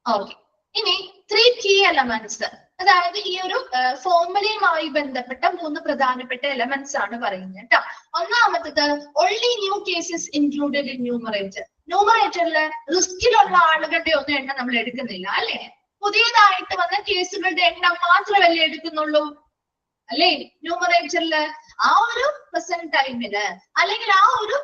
ഓക്കെ. ഇനി 3 key elements, അതായത് ഈ ഒരു ഫോർമുലയുമായി ബന്ധപ്പെട്ട 3 പ്രധാനപ്പെട്ട എലമെന്റ്സ് ആണ് പറയുന്നത് കേട്ടോ. ഒന്നാമത്തത് only new cases included in numerator. ന്യൂമറേറ്ററില് റിസ്കിലുള്ള ആളുകളുടെ ഒന്നും എണ്ണം നമ്മൾ എടുക്കുന്നില്ല അല്ലെ. പുതിയതായിട്ട് വന്ന കേസുകളുടെ എണ്ണം മാത്രമല്ലേ എടുക്കുന്നുള്ളൂ അല്ലെ ന്യൂമറേറ്ററില്. ആ ഒരു പ്രസന്റ് ടൈമില് അല്ലെങ്കിൽ ആ ഒരു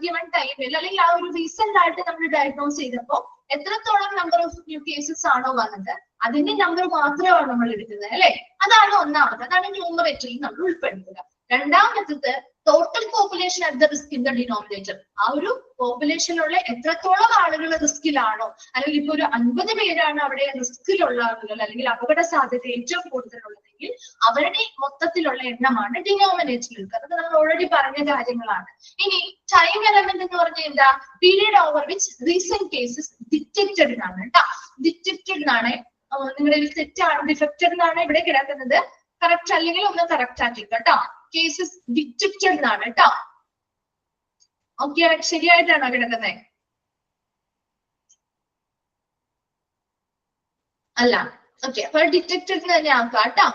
ഗിവൺ ടൈമിൽ അല്ലെങ്കിൽ ആ ഒരു റീസെന്റ് ആയിട്ട് നമ്മൾ ഡയഗ്നോസ് ചെയ്തപ്പോ എത്രത്തോളം നമ്പർ ഓഫ് ന്യൂ കേസസ് ആണോ വന്നത് അതിന്റെ നമ്പർ മാത്രമാണ് നമ്മൾ എടുക്കുന്നത് അല്ലെ. അതാണ് ഒന്നാമത്, അതാണ് ന്യൂമറേറ്ററിൽ നമ്മൾ ഉൾപ്പെടുത്തുക. രണ്ടാമത്തത് total population at the risk in the denominator. ആ ഒരു പോപ്പുലേഷനിലുള്ള എത്രത്തോളം ആളുകൾ റിസ്കിലാണോ, അല്ലെങ്കിൽ ഇപ്പൊ ഒരു 50 പേരാണ് അവിടെ റിസ്കിലുള്ള ആളുകൾ, അല്ലെങ്കിൽ അപകട സാധ്യത ഏറ്റവും കൂടുതലുള്ളതെങ്കിൽ അവരുടെ മൊത്തത്തിലുള്ള എണ്ണമാണ് ഡിനോമിനേറ്ററിൽ എടുക്കുക. അതൊക്കെ നമ്മൾ ഓൾറെഡി പറഞ്ഞ കാര്യങ്ങളാണ്. ഇനി ടൈം എലമെന്റ് എന്ന് പറഞ്ഞാൽ എന്താ? Period over which recent cases detected എന്നാണ് കേട്ടോ. ഡിറ്റക്റ്റഡ് എന്നാണ്. നിങ്ങളുടെ തെറ്റാണ്, ഡിഫക്റ്റഡ് എന്നാണ് ഇവിടെ കിടക്കുന്നത്. കറക്റ്റ് അല്ലെങ്കിൽ ഒന്ന് കറക്റ്റ് ആക്കി കേട്ടോ. കേസസ് ഡിറ്റക്റ്റഡ് എന്നാണ് കേട്ടോ. ഓക്കെ, ശരിയായിട്ടാണോ കിടക്കുന്നത്? അല്ല. ഓക്കെ, അപ്പൊ ഡിറ്റക്റ്റഡ് തന്നെ ആക്കാം കേട്ടോ.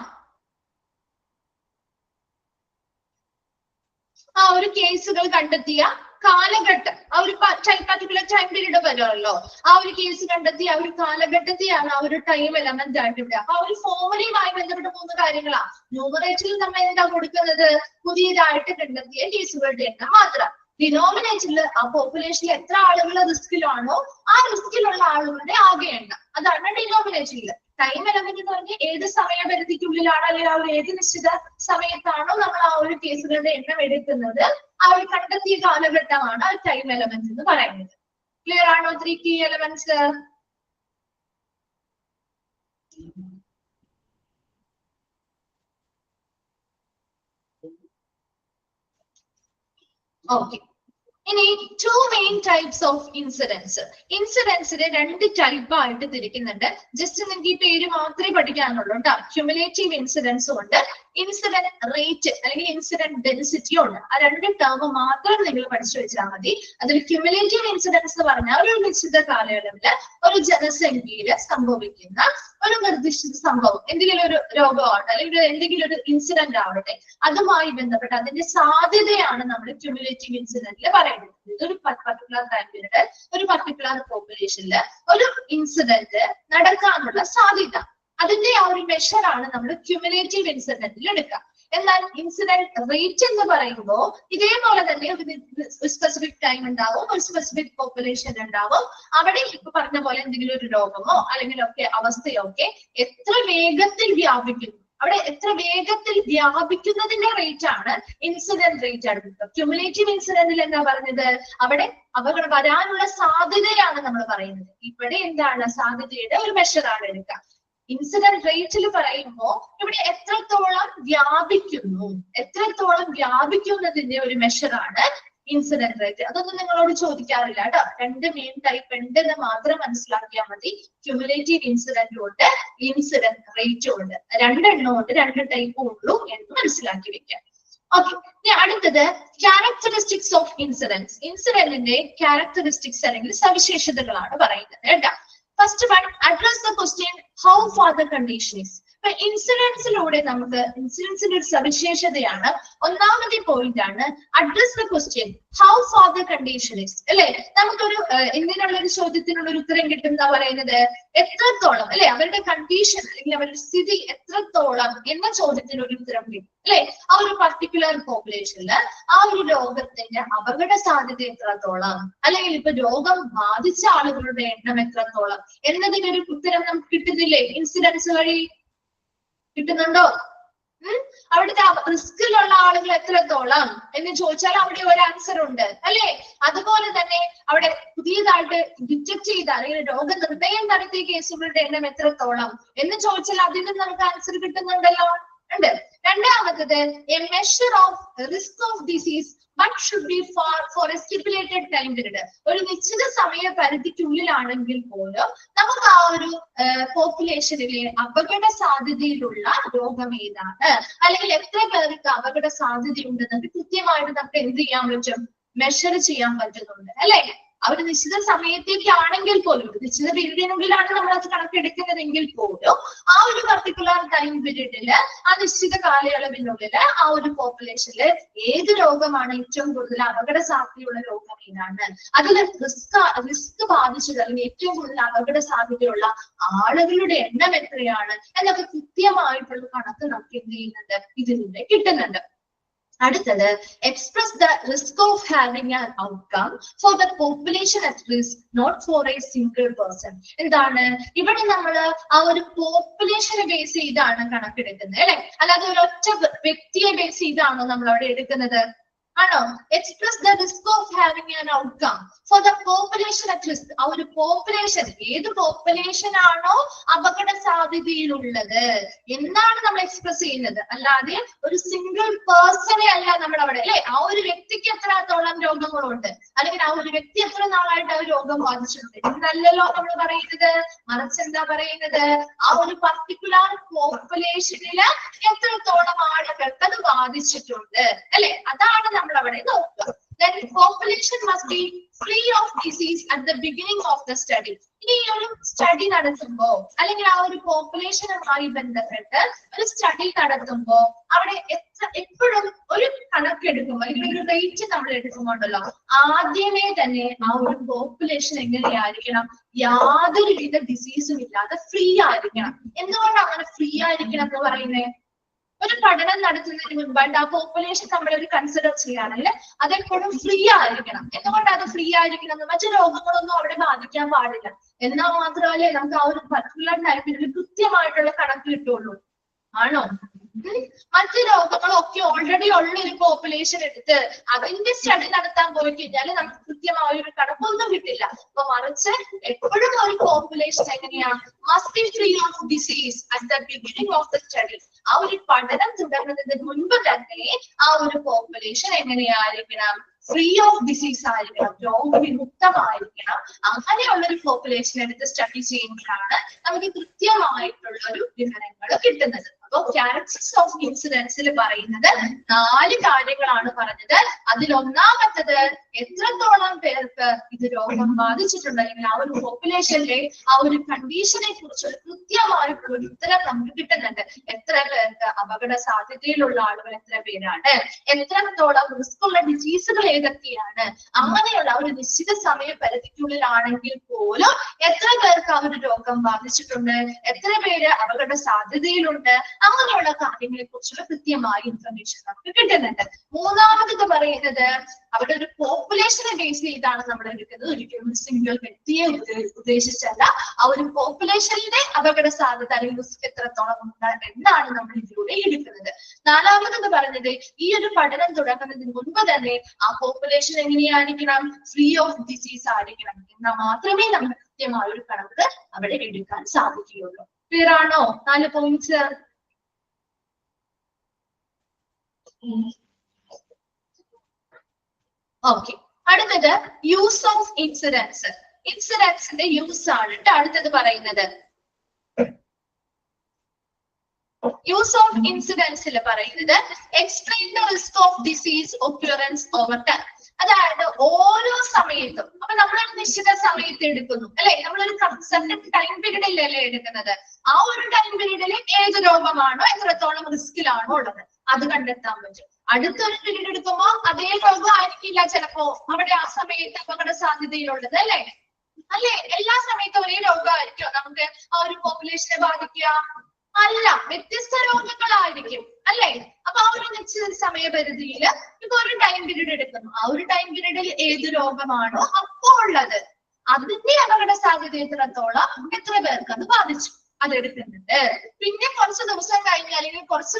ആ ഒരു കേസുകൾ കണ്ടെത്തിയ കാലഘട്ടം, ആ ഒരു പർട്ടിക്കുലർ ടൈം പീരീഡ് വരുമല്ലോ, ആ ഒരു കേസ് കണ്ടെത്തി ആ ഒരു കാലഘട്ടത്തെയാണ് ആ ഒരു ടൈം എലമെന്റ് ആയിട്ട് ഇവിടെ. അപ്പൊ ആ ഒരു ഫോർമുലയുമായി ബന്ധപ്പെട്ട 3 കാര്യങ്ങളാ. ന്യൂമറേറ്ററിൽ നമ്മൾ എന്താ കൊടുക്കുന്നത്? പുതിയതായിട്ട് കണ്ടെത്തിയ കേസുകളുടെ എണ്ണം മാത്രം. ഡിനോമിനേറ്ററിൽ ആ പോപ്പുലേഷനിൽ എത്ര ആളുകൾ റിസ്കിലാണോ ആ റിസ്കിലുള്ള ആളുകളുടെ ആകെ എണ്ണം, അതാണ് ഡിനോമിനേറ്ററിൽ. ടൈം എലമെന്റ് എന്ന് പറഞ്ഞാൽ ഏത് സമയപരിധിക്കുള്ളിലാണ്, അല്ലെങ്കിൽ ആ ഒരു ഏത് നിശ്ചിത സമയത്താണോ നമ്മൾ ആ ഒരു കേസുകളുടെ എണ്ണം എടുക്കുന്നത്, ആ ഒരു കണ്ടെത്തിയ കാലഘട്ടമാണ് ആ ടൈം എലമെന്റ് എന്ന് പറയുന്നത്. ക്ലിയർ ആണോ? 3 key elements. ഓക്കെ, ഇനി 2 മെയിൻ ടൈപ്സ് ഓഫ് ഇൻസിഡൻസ്. ഇൻസിഡൻസിനെ 2 ടൈപ്പ് ആയിട്ട് തിരിക്കുന്നുണ്ട്. ജസ്റ്റ് നിങ്ങൾക്ക് ഈ പേര് മാത്രമേ പഠിക്കാനുള്ളൂ കേട്ടോ. ക്യുമുലേറ്റീവ് ഇൻസിഡൻസും ഉണ്ട്, ഇൻസിഡന്റ് റേറ്റ് അല്ലെങ്കിൽ ഇൻസിഡന്റ് ഡെൻസിറ്റിയും ഉണ്ട്. ആ 2 ടേം മാത്രം നിങ്ങൾ പഠിച്ചു വെച്ചാൽ മതി. അതിൽ ക്യുമുലേറ്റീവ് ഇൻസിഡൻസ് എന്ന് പറഞ്ഞാൽ ഒരു നിശ്ചിത കാലയളവില് ഒരു ജനസംഖ്യയില് സംഭവിക്കുന്ന ഒരു നിർദ്ദിഷ്ട സംഭവം, എന്തെങ്കിലും ഒരു രോഗമാവട്ടെ അല്ലെങ്കിൽ എന്തെങ്കിലും ഒരു ഇൻസിഡന്റ് ആവട്ടെ, അതുമായി ബന്ധപ്പെട്ട് അതിന്റെ സാധ്യതയാണ് നമ്മൾ ക്യുമുലേറ്റീവ് ഇൻസിഡന്റിൽ പറയുന്നത്. ഒരു പർട്ടിക്കുലർ ടൈം പീരീഡ്, ഒരു പർട്ടിക്കുലർ പോപ്പുലേഷനില് ഒരു ഇൻസിഡന്റ് നടക്കാനുള്ള സാധ്യത, അതിന്റെ ആ ഒരു മെഷറാണ് നമ്മൾ ക്യുമുലേറ്റീവ് ഇൻസിഡന്റിൽ എടുക്കുക. എന്നാൽ ഇൻസിഡന്റ് റേറ്റ് എന്ന് പറയുമ്പോൾ ഇതേപോലെ തന്നെ ഒരു സ്പെസിഫിക് ടൈം ഉണ്ടാവും, ഒരു സ്പെസിഫിക് പോപ്പുലേഷൻ ഉണ്ടാവും. അവിടെ ഇപ്പൊ പറഞ്ഞ പോലെ എന്തെങ്കിലും ഒരു രോഗമോ അല്ലെങ്കിൽ ഒക്കെ അവസ്ഥയോ ഒക്കെ എത്ര വേഗത്തിൽ വ്യാപിക്കുന്നു, അവിടെ എത്ര വേഗത്തിൽ വ്യാപിക്കുന്നതിന്റെ റേറ്റ് ആണ് ഇൻസിഡന്റ് റേറ്റ് എടുക്കുന്നത്. ക്യുമുലേറ്റീവ് ഇൻസിഡന്റിൽ എന്താ പറഞ്ഞത്? അവിടെ അപകടം വരാനുള്ള സാധ്യതയാണ് നമ്മൾ പറയുന്നത്. ഇവിടെ എന്താണ്? സാധ്യതയുടെ ഒരു മെഷറാണ് എടുക്കുക. ഇൻസിഡന്റ് റേറ്റിൽ പറയുമ്പോൾ ഇവിടെ എത്രത്തോളം വ്യാപിക്കുന്നതിന്റെ ഒരു മെഷറാണ് ഇൻസിഡന്റ് റേറ്റ്. അതൊന്നും നിങ്ങളോട് ചോദിക്കാറില്ല കേട്ടോ. 2 മെയിൻ ടൈപ്പ് ഉണ്ടെന്ന് മാത്രം മനസ്സിലാക്കിയാൽ മതി. ക്യുമുലേറ്റീവ് ഇൻസിഡന്റും ഉണ്ട്, ഇൻസിഡന്റ് റേറ്റും ഉണ്ട്. 2 എണ്ണം ഉണ്ട്, 2 ടൈപ്പും ഉള്ളൂ എന്ന് മനസ്സിലാക്കി വെക്കാം. ഓക്കെ, ഇനി അടുത്തത് ക്യാരക്ടറിസ്റ്റിക്സ് ഓഫ് ഇൻസിഡൻസ്. ഇൻസിഡന്റിന്റെ ക്യാരക്ടറിസ്റ്റിക്സ് അല്ലെങ്കിൽ സവിശേഷതകളാണ് പറയുന്നത് കേട്ടോ. First one, address the question how far the condition is. ഇപ്പൊ ഇൻസിഡൻസിലൂടെ നമുക്ക് ഇൻസിഡൻസിന്റെ ഒരു സവിശേഷതയാണ്, ഒന്നാമത്തെ പോയിന്റ് ആണ് address the question how far the condition is. അല്ലെ, നമുക്കൊരു ഇങ്ങനെയുള്ള ഒരു ചോദ്യത്തിനുള്ള ഒരു ഉത്തരം കിട്ടുന്ന പറയുന്നത് എത്രത്തോളം, അല്ലെ, അവരുടെ കണ്ടീഷൻ അല്ലെങ്കിൽ അവരുടെ സ്ഥിതി എത്രത്തോളം എന്ന ചോദ്യത്തിന് ഒരു ഉത്തരം കിട്ടും. അല്ലെ, ആ ഒരു പർട്ടിക്കുലർ പോപ്പുലേഷനില് ആ ഒരു രോഗത്തിന്റെ അപകട സാധ്യത എത്രത്തോളം, അല്ലെങ്കിൽ ഇപ്പൊ രോഗം ബാധിച്ച ആളുകളുടെ എണ്ണം എത്രത്തോളം എന്നതിനൊരു ഉത്തരം നമുക്ക് കിട്ടുന്നില്ലേ ഇൻസിഡൻസ് വഴി? കിട്ടുന്നുണ്ടോ? അവിടുത്തെ റിസ്കിലുള്ള ആളുകൾ എത്രത്തോളം എന്ന് ചോദിച്ചാൽ അവിടെ ഒരു ആൻസർ ഉണ്ട്, അല്ലെ? അതുപോലെ തന്നെ അവിടെ പുതിയതായിട്ട് ഡിറ്റക്ട് ചെയ്ത അല്ലെങ്കിൽ രോഗനിർണയം നടത്തിയ കേസുകളുടെ എണ്ണം എത്രത്തോളം എന്ന് ചോദിച്ചാൽ അതിനും നമുക്ക് ആൻസർ കിട്ടുന്നുണ്ടല്ലോ, ഉണ്ട്. രണ്ടാമത്തത് a measure of risk of disease but should be for a stipulated time period. ഒരു നിശ്ചിത സമയ പരിധിക്കുള്ളിലാണെങ്കിൽ പോലും നമുക്ക് ആ ഒരു പോപ്പുലേഷനിലെ അപകട സാധ്യതയിലുള്ള രോഗം ഏതാണ്, അല്ലെങ്കിൽ എത്ര പേർക്ക് അപകട സാധ്യതയുണ്ടെന്നത് കൃത്യമായിട്ട് നമുക്ക് എന്ത് ചെയ്യാൻ പറ്റും? മെഷർ ചെയ്യാൻ പറ്റുന്നുണ്ട്, അല്ലെ? ആ ഒരു നിശ്ചിത സമയത്തേക്കാണെങ്കിൽ പോലും, നിശ്ചിത പീരീഡിനുള്ളിലാണ് നമ്മൾ അത് കണക്കെടുക്കുന്നതെങ്കിൽ പോലും ആ ഒരു പർട്ടിക്കുലർ ടൈം പീരീഡില് ആ നിശ്ചിത കാലയളവിനുള്ളില് ആ ഒരു പോപ്പുലേഷനില് ഏത് രോഗമാണ് ഏറ്റവും കൂടുതൽ അപകട സാധ്യതയുള്ള രോഗം ഏതാണ്, അതിൽ റിസ്ക് ബാധിച്ചത് അല്ലെങ്കിൽ ഏറ്റവും കൂടുതൽ അപകട സാധ്യതയുള്ള ആളുകളുടെ എണ്ണം എത്രയാണ് എന്നൊക്കെ കൃത്യമായിട്ടുള്ള കണക്ക് നമുക്ക് എന്ത് ചെയ്യുന്നുണ്ട്? ഇതിലൂടെ കിട്ടുന്നുണ്ട്. അടുത്തത് express the risk of having an outcome for the population at risk not for a single person. എന്താണ് ഇവിടെ നമ്മൾ ആ ഒരു പോപ്പുലേഷനെ ബേസ് ചെയ്താണ് കണക്കെടുക്കുന്നത്, അല്ലെ? അല്ലാതെ ഒരൊറ്റ വ്യക്തിയെ ബേസ് ചെയ്താണോ നമ്മൾ അവിടെ എടുക്കുന്നത്? ആണോ? Express the risk of having an outcome for the population at risk. ആ ഒരു പോപ്പുലേഷൻ, ഏത് പോപ്പുലേഷൻ ആണോ അപകട സാധ്യതയിലുള്ളത് എന്നാണ് നമ്മൾ എക്സ്പ്രസ് ചെയ്യുന്നത്. അല്ലാതെ ഒരു സിംഗിൾ പേഴ്സണെ അല്ല നമ്മൾ അവിടെ, അല്ലെ? ആ ഒരു വ്യക്തിക്ക് എത്രത്തോളം രോഗങ്ങളുണ്ട്, അല്ലെങ്കിൽ ആ ഒരു വ്യക്തി എത്ര നാളായിട്ട് ആ രോഗം ബാധിച്ചിട്ടുണ്ട് എന്നല്ലല്ലോ നമ്മൾ പറയുന്നത്. മറിച്ച് എന്താ പറയുന്നത്, ആ ഒരു പർട്ടിക്കുലർ പോപ്പുലേഷനില് എത്രത്തോളം ആളുകൾക്ക് അത് ബാധിച്ചിട്ടുണ്ട്, അല്ലെ? അതാണ് നമ്മൾ അവിടെ നോക്കുക. Then population must be free of disease at the beginning of the study. ഇനി ഈ ഒരു സ്റ്റഡി നടത്തുമ്പോ, അല്ലെങ്കിൽ ആ ഒരു പോപ്പുലേഷനുമായി ബന്ധപ്പെട്ട് ഒരു സ്റ്റഡി നടത്തുമ്പോ അവിടെ എപ്പോഴും ഒരു കണക്കെടുക്കുമ്പോ, അല്ലെങ്കിൽ ഒരു റേറ്റ് നമ്മൾ എടുക്കുമ്പോണ്ടല്ലോ, ആദ്യമേ തന്നെ ആ ഒരു പോപ്പുലേഷൻ എങ്ങനെയായിരിക്കണം, യാതൊരുവിധ ഡിസീസും ഇല്ലാതെ ഫ്രീ ആയിരിക്കണം. എന്തുകൊണ്ടാണ് അങ്ങനെ ഫ്രീ ആയിരിക്കണം എന്ന് പറയുന്നത്? ഒരു പഠനം നടത്തുന്നതിന് മുൻപായിട്ട് ആ പോപ്പുലേഷൻ നമ്മൾ ഒരു കൺസിഡർ ചെയ്യാനല്ലേ, അതെപ്പോഴും ഫ്രീ ആയിരിക്കണം. എന്തുകൊണ്ട് അത് ഫ്രീ ആയിരിക്കണം? മറ്റു രോഗങ്ങളൊന്നും അവിടെ ബാധിക്കാൻ പാടില്ല. എന്നാൽ മാത്രമല്ലേ നമുക്ക് ആ ഒരു പർട്ടിക്കുലർ ടൈപ്പിൽ കൃത്യമായിട്ടുള്ള കണക്ക് കിട്ടുള്ളൂ. ആണോ? മറ്റു രോഗങ്ങളൊക്കെ ഓൾറെഡി ഉള്ള ഒരു പോപ്പുലേഷൻ എടുത്ത് അതിന്റെ സ്റ്റഡി നടത്താൻ പോയി കഴിഞ്ഞാല് നമുക്ക് കൃത്യമായ ഒരു കണക്കൊന്നും കിട്ടില്ല. അപ്പൊ മറിച്ച് എപ്പോഴും ഒരു പോപ്പുലേഷൻ എങ്ങനെയാ, must be free of disease at the beginning of the study. ആ ഒരു പഠനം തുടങ്ങുന്നതിന് മുൻപ് തന്നെ ആ ഒരു പോപ്പുലേഷൻ എങ്ങനെയായിരിക്കണം, ഫ്രീ ഓഫ് ഡിസീസ് ആയിരിക്കണം, രോഗവിമുക്തമായിരിക്കണം. അങ്ങനെയുള്ള ഒരു പോപ്പുലേഷൻ എടുത്ത് സ്റ്റഡി ചെയ്യുമ്പോഴാണ് നമുക്ക് കൃത്യമായിട്ടുള്ള ഒരു വിവരങ്ങൾ കിട്ടുന്നത്. അപ്പൊ ക്യാരക്ടറിസ്റ്റിക്സ് ഓഫ് ഇൻസിഡൻസിൽ പറയുന്നത് 4 കാര്യങ്ങളാണ് പറഞ്ഞത്. അതിലൊന്നാമത്തത് എത്രത്തോളം പേർക്ക് ഇത് രോഗം ബാധിച്ചിട്ടുണ്ട്, അല്ലെങ്കിൽ ആ ഒരു പോപ്പുലേഷനിലെ ആ ഒരു കണ്ടീഷനെ കുറിച്ച് കൃത്യമായിട്ടുള്ള ഒരു ഉത്തരം നമുക്ക് കിട്ടുന്നുണ്ട്. എത്ര പേർക്ക് അപകട സാധ്യതയിലുള്ള ആളുകൾ എത്ര പേരാണ്, എത്രത്തോളം റിസ്ക് ഉള്ള ഡിസീസുകൾ ഏതൊക്കെയാണ്, അങ്ങനെയുള്ള ഒരു നിശ്ചിത സമയപരിധിക്കുള്ളിലാണെങ്കിൽ പോലും എത്ര പേർക്ക് ആ ഒരു രോഗം ബാധിച്ചിട്ടുണ്ട്, എത്ര പേര് അപകട സാധ്യതയിലുണ്ട്, അങ്ങനെയുള്ള കാര്യങ്ങളെ കുറിച്ചുള്ള കൃത്യമായ ഇൻഫർമേഷൻ നമുക്ക് കിട്ടുന്നുണ്ട്. മൂന്നാമത് പറയുന്നത് അവിടെ ഒരു പോപ്പുലേഷനെ ബേസ് ചെയ്താണ് നമ്മൾ എടുക്കുന്നത്. ഒരിക്കലും ഒരു സിംഗിൾ വ്യക്തിയെ ഉദ്ദേശിച്ചല്ല, ആ ഒരു പോപ്പുലേഷനിലെ അപകട സാധ്യത അല്ലെങ്കിൽ റിസ്ക് എത്രത്തോളം ഉണ്ട് എന്നാണ് നമ്മൾ ഇതിലൂടെ എടുക്കുന്നത്. നാലാമത് പറഞ്ഞത് ഈ ഒരു പഠനം തുടങ്ങുന്നതിന് മുൻപ് തന്നെ ആ പോപ്പുലേഷൻ എങ്ങനെയായിരിക്കണം, ഫ്രീ ഓഫ് ഡിസീസ് ആയിരിക്കണം. എന്നാൽ മാത്രമേ നമുക്ക് കൃത്യമായ ഒരു കണക്ക് അവിടെ എടുക്കാൻ സാധിക്കുകയുള്ളൂ. ക്ലിയർ ആണോ? 4 പോയിന്റ്സ്. ഓക്കെ, അടുത്തത് യൂസ് ഓഫ് ഇൻസിഡൻസ്. ഇൻസിഡൻസിന്റെ യൂസ് ആണ് അടുത്തത് പറയുന്നത്. യൂസ് ഓഫ് ഇൻസിഡൻസിൽ പറയുന്നത് explain the risk of disease occurrence over time. അതായത് ഓരോ സമയത്തും, അപ്പൊ നമ്മളൊരു നിശ്ചിത സമയത്ത് എടുക്കുന്നു അല്ലെ, നമ്മളൊരു സർട്ടൻ ടൈം പീരീഡിലല്ലേ എടുക്കുന്നത്. ആ ഒരു ടൈം പീരീഡിൽ ഏത് രോഗമാണോ എത്രത്തോളം റിസ്കിലാണോ ഉള്ളത് അത് കണ്ടെത്താൻ പറ്റും. അടുത്തൊരു പീരീഡ് എടുക്കുമ്പോ അതേ രോഗം ആയിരിക്കില്ല ചിലപ്പോ അവിടെ ആ സമയത്ത് അപകട സാധ്യതയിലുള്ളത്, അല്ലെ? എല്ലാ സമയത്തും ഒരേ രോഗമായിരിക്കും നമുക്ക് ആ ഒരു പോപ്പുലേഷനെ ബാധിക്കുക? അല്ല, വ്യത്യസ്ത രോഗങ്ങളായിരിക്കും, അല്ലെ? അപ്പൊ ആ ഒരു നിശ്ചിത സമയപരിധിയിൽ ഇപ്പൊ ഒരു ടൈം പീരീഡ് എടുക്കുന്നു. ആ ഒരു ടൈം പീരീഡിൽ ഏത് രോഗമാണോ അപ്പോ ഉള്ളത് അതിന്റെ അപകട സാധ്യത എത്രത്തോളം, എത്ര പേർക്ക് അത് ബാധിച്ചു, അതെടുക്കുന്നുണ്ട്. പിന്നെ കുറച്ച് ദിവസം കഴിഞ്ഞ് അല്ലെങ്കിൽ കുറച്ച്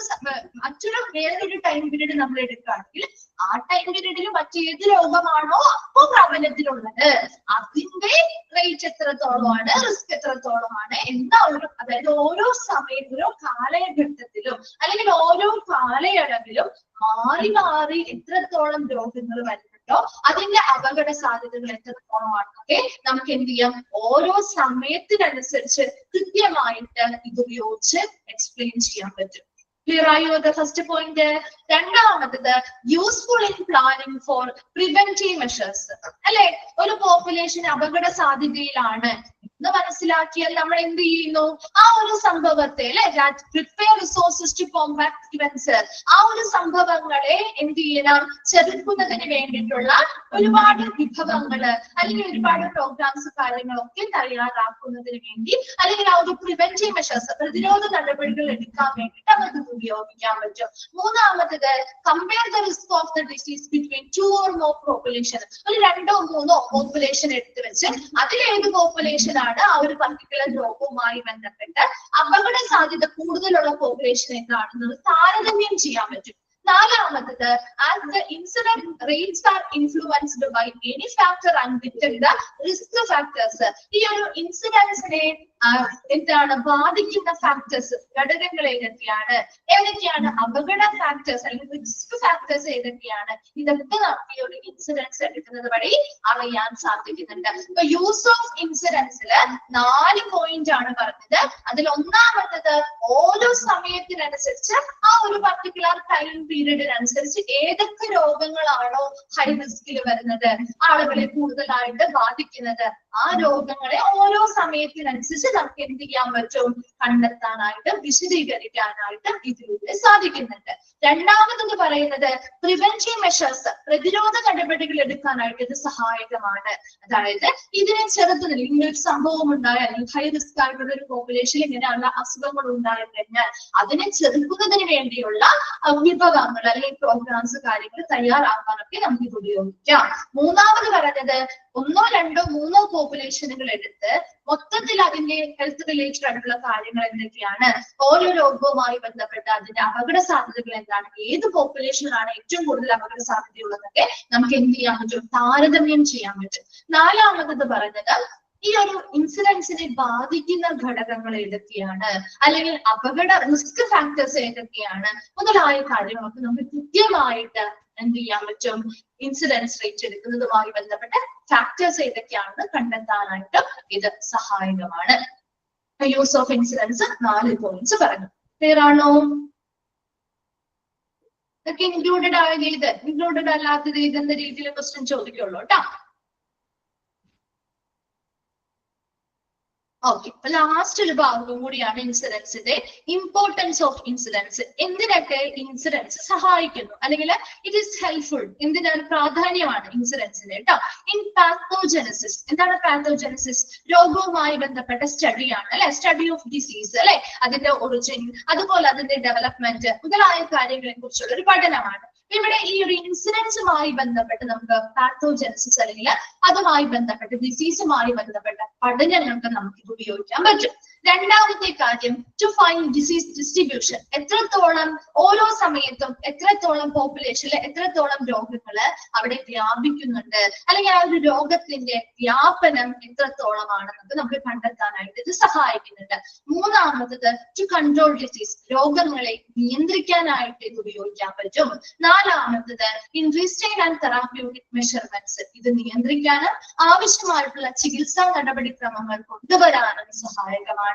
വേറൊരു ടൈം പീരീഡ് നമ്മൾ എടുക്കുകയാണെങ്കിൽ ആ ടൈം പീരീഡിൽ മറ്റേത് രോഗമാണോ അപ്പോ പ്രബലത്തിലുള്ളത് അതിന്റെ റേറ്റ് എത്രത്തോളമാണ്, റിസ്ക് എത്രത്തോളമാണ് എന്ന ഒരു, അതായത് ഓരോ സമയത്തും ഓരോ കാലഘട്ടത്തിലും അല്ലെങ്കിൽ ഓരോ കാലയളവിലും മാറി മാറി എത്രത്തോളം രോഗങ്ങൾ വരുന്നുണ്ടോ അതിന്റെ അപകട സാധ്യതകൾ എത്രത്തോളമാണൊക്കെ നമുക്ക് എന്ത് ചെയ്യാം, ഓരോ സമയത്തിനനുസരിച്ച് കൃത്യമായിട്ട് ഇത് ഉപയോഗിച്ച് എക്സ്പ്ലെയിൻ ചെയ്യാൻ പറ്റും. ക്ലിയർ ആയോ? First point. രണ്ടാമത്തത് useful in planning for preventive measures. അല്ലെ, ഒരു പോപ്പുലേഷൻ അപകട സാധ്യതയിലാണ് എന്ന് മനസ്സിലാക്കിയാൽ നമ്മൾ എന്ത് ചെയ്യുന്നു, ആ ഒരു സംഭവത്തെ അല്ലെ, prepare resources to compact events, ആ ഒരു സംഭവങ്ങളെ എന്ത് ചെയ്യണം, ചെറുക്കുന്നതിന് വേണ്ടിയിട്ടുള്ള ഒരുപാട് വിഭവങ്ങള് അല്ലെങ്കിൽ ഒരുപാട് പ്രോഗ്രാംസ് കാര്യങ്ങളൊക്കെ തയ്യാറാക്കുന്നതിന് വേണ്ടി, അല്ലെങ്കിൽ ആ ഒരു പ്രിവെന്റീവ് മെഷേഴ്സ് പ്രതിരോധ നടപടികൾ എടുക്കാൻ വേണ്ടിയിട്ട് അവർക്ക് ഉപയോഗിക്കാൻ പറ്റും. മൂന്നാമത്തത് compare the risk of the disease between 2 or more population. ഒരു 2 or 3 പോപ്പുലേഷൻ എടുത്തു വെച്ച് അതിലേത് പോപ്പുലേഷൻ ആണ് ആ ഒരു പർട്ടിക്കുലർ രോഗവുമായി ബന്ധപ്പെട്ട് അപകട സാധ്യത കൂടുതലുള്ള പോപ്പുലേഷൻ എന്താണെന്നത് താരതമ്യം ചെയ്യാൻ പറ്റും. നാലാമത്തത് as the incident rates are influenced by any factor unwitted the risk factors. ഈ ഒരു ഇൻസിഡൻസിനെ എന്താണ് ബാധിക്കുന്ന ഫാക്ടേഴ്സ്, ഘടകങ്ങൾ ഏതൊക്കെയാണ്, അപകട ഫാക്ടേഴ്സ് അല്ലെങ്കിൽ റിസ്ക് ഫാക്ടേഴ്സ് ഏതൊക്കെയാണ്, ഇതൊക്കെ നമുക്ക് ഈ ഒരു ഇൻസിഡൻസ് എടുക്കുന്നത് വഴി അറിയാൻ സാധിക്കുന്നുണ്ട്. ഇപ്പൊ യൂസ് ഓഫ് ഇൻസിഡൻസിൽ 4 പോയിന്റ് ആണ് പറഞ്ഞത്. അതിൽ ഒന്നാമത്തത് ഓരോ സമയത്തിനനുസരിച്ച് ആ ഒരു പർട്ടിക്കുലർ ടൈം പീരീഡിനനുസരിച്ച് ഏതൊക്കെ രോഗങ്ങളാണോ ഹൈ റിസ്കിൽ വരുന്നത്, ആളുകളെ കൂടുതലായിട്ട് ബാധിക്കുന്നത്, ആ രോഗങ്ങളെ ഓരോ സമയത്തിനനുസരിച്ച് നമുക്ക് എന്ത് ചെയ്യാൻ പറ്റും, കണ്ടെത്താനായിട്ട് വിശദീകരിക്കാനായിട്ട് ഇതിലൂടെ സാധിക്കുന്നുണ്ട്. രണ്ടാമതെന്ന് പറയുന്നത് പ്രിവെന്റീവ് മെഷേഴ്സ്, പ്രതിരോധ നടപടികൾ എടുക്കാനായിട്ട് ഇത് സഹായകമാണ്. അതായത് ഇതിനെ ചെറുത്തുനിൽ ഇങ്ങനൊരു സംഭവം ഉണ്ടായാൽ, ഹൈ റിസ്ക് ആയിട്ടുള്ള ഒരു പോപ്പുലേഷനിൽ ഇങ്ങനെയുള്ള അസുഖങ്ങൾ ഉണ്ടായി കഴിഞ്ഞാൽ അതിനെ ചെറുക്കുന്നതിന് വേണ്ടിയുള്ള വിഭവങ്ങൾ അല്ലെങ്കിൽ പ്രോഗ്രാംസ് കാര്യങ്ങൾ തയ്യാറാക്കാനൊക്കെ നമുക്ക് ഇത് ഉപയോഗിക്കാം. മൂന്നാമത് പറയുന്നത് 1, 2, 3 പോപ്പുലേഷനുകൾ എടുത്ത് മൊത്തത്തിൽ അതിന്റെ ഹെൽത്ത് റിലേറ്റഡ് ആയിട്ടുള്ള കാര്യങ്ങൾ എന്തൊക്കെയാണ്, ഓരോ രോഗവുമായി ബന്ധപ്പെട്ട അതിന്റെ അപകട സാധ്യതകൾ എന്താണ്, ഏത് പോപ്പുലേഷനിലാണ് ഏറ്റവും കൂടുതൽ അപകട സാധ്യതയുള്ളതൊക്കെ നമുക്ക് എന്ത് ചെയ്യാൻ പറ്റും, താരതമ്യം ചെയ്യാൻ പറ്റും. നാലാമത് പറയുന്നത് ഈ ഒരു ഇൻസിഡൻസിനെ ബാധിക്കുന്ന ഘടകങ്ങൾ ഏതൊക്കെയാണ്, അല്ലെങ്കിൽ അപകട റിസ്ക് ഫാക്ടേഴ്സ് ഏതൊക്കെയാണ് മുതലായ കാര്യങ്ങളൊക്കെ നമുക്ക് കൃത്യമായിട്ട് എന്ത് ചെയ്യാൻ പറ്റും, ഇൻസിഡൻസ് റേറ്റ് എടുക്കുന്നതുമായി ബന്ധപ്പെട്ട ഫാക്ടേഴ്സ് ഏതൊക്കെയാണെന്ന് കണ്ടെത്താനായിട്ട് ഇത് സഹായകമാണ്. യൂസ് ഓഫ് ഇൻസിഡൻസ് 4 പോയിന്റ്സ് പറഞ്ഞു. ക്ലിയർ ആണോ? ഇതൊക്കെ ഇൻക്ലൂഡഡ് ആയത് ഇത്, ഇൻക്ലൂഡഡ് അല്ലാത്തത് ഇതെന്ന രീതിയിൽ ക്വസ്റ്റ്യൻ ചോദിക്കുള്ളൂ കേട്ടോ. ഓക്കെ, അപ്പൊ ലാസ്റ്റ് ഒരു ഭാഗം കൂടിയാണ് ഇൻസിഡൻസിന്റെ ഇമ്പോർട്ടൻസ് ഓഫ് ഇൻസിഡൻസ്. എന്തിനൊക്കെ ഇൻസിഡൻസ് സഹായിക്കുന്നു അല്ലെങ്കിൽ ഇറ്റ് ഈസ് ഹെൽപ്ഫുൾ, എന്തിനാണ് പ്രാധാന്യമാണ് ഇൻസിഡൻസിന് കേട്ടോ. ഇൻ പാത്തോജനസിസ്, എന്താണ് പാത്തോജനസിസ്? രോഗവുമായി ബന്ധപ്പെട്ട സ്റ്റഡിയാണ് അല്ലെ, സ്റ്റഡി ഓഫ് ഡിസീസ് അല്ലെ, അതിന്റെ ഒറിജിൻ, അതുപോലെ അതിന്റെ ഡെവലപ്മെന്റ് മുതലായ കാര്യങ്ങളെ കുറിച്ചുള്ള ഒരു പഠനമാണ്. ഇവിടെ ഈ ഒരു ഇൻസിഡൻസുമായി ബന്ധപ്പെട്ട് നമുക്ക് പാത്തോജനസിസ് അല്ലെങ്കിൽ അതുമായി ബന്ധപ്പെട്ട് ഡിസീസുമായി ബന്ധപ്പെട്ട പഠനങ്ങൾക്ക് നമുക്ക് ഇത് ഉപയോഗിക്കാൻ പറ്റും. രണ്ടാമത്തെ കാര്യം ടു ഫൈൻഡ് ഡിസീസ് ഡിസ്ട്രിബ്യൂഷൻ, എത്രത്തോളം ഓരോ സമയത്തും എത്രത്തോളം പോപ്പുലേഷനിൽ എത്രത്തോളം രോഗങ്ങള് അവിടെ വ്യാപിക്കുന്നുണ്ട്, അല്ലെങ്കിൽ ആ ഒരു രോഗത്തിന്റെ വ്യാപനം എത്രത്തോളമാണെന്നൊക്കെ നമുക്ക് കണ്ടെത്താനായിട്ട് ഇത് സഹായിക്കുന്നുണ്ട്. മൂന്നാമത്തത് ടു കൺട്രോൾ ഡിസീസ്, രോഗങ്ങളെ നിയന്ത്രിക്കാനായിട്ട് ഇത് ഉപയോഗിക്കാൻ പറ്റും. നാലാമത്തത് ഇൻ റിസ്റ്റൈൻ ആൻഡ് തെറാപ്യൂട്ടിക് മെഷർമെന്റ്സ്, ഇത് നിയന്ത്രിക്കാനും ആവശ്യമായിട്ടുള്ള ചികിത്സാ നടപടിക്രമങ്ങൾ കൊണ്ടുവരാനും സഹായകമാണ്.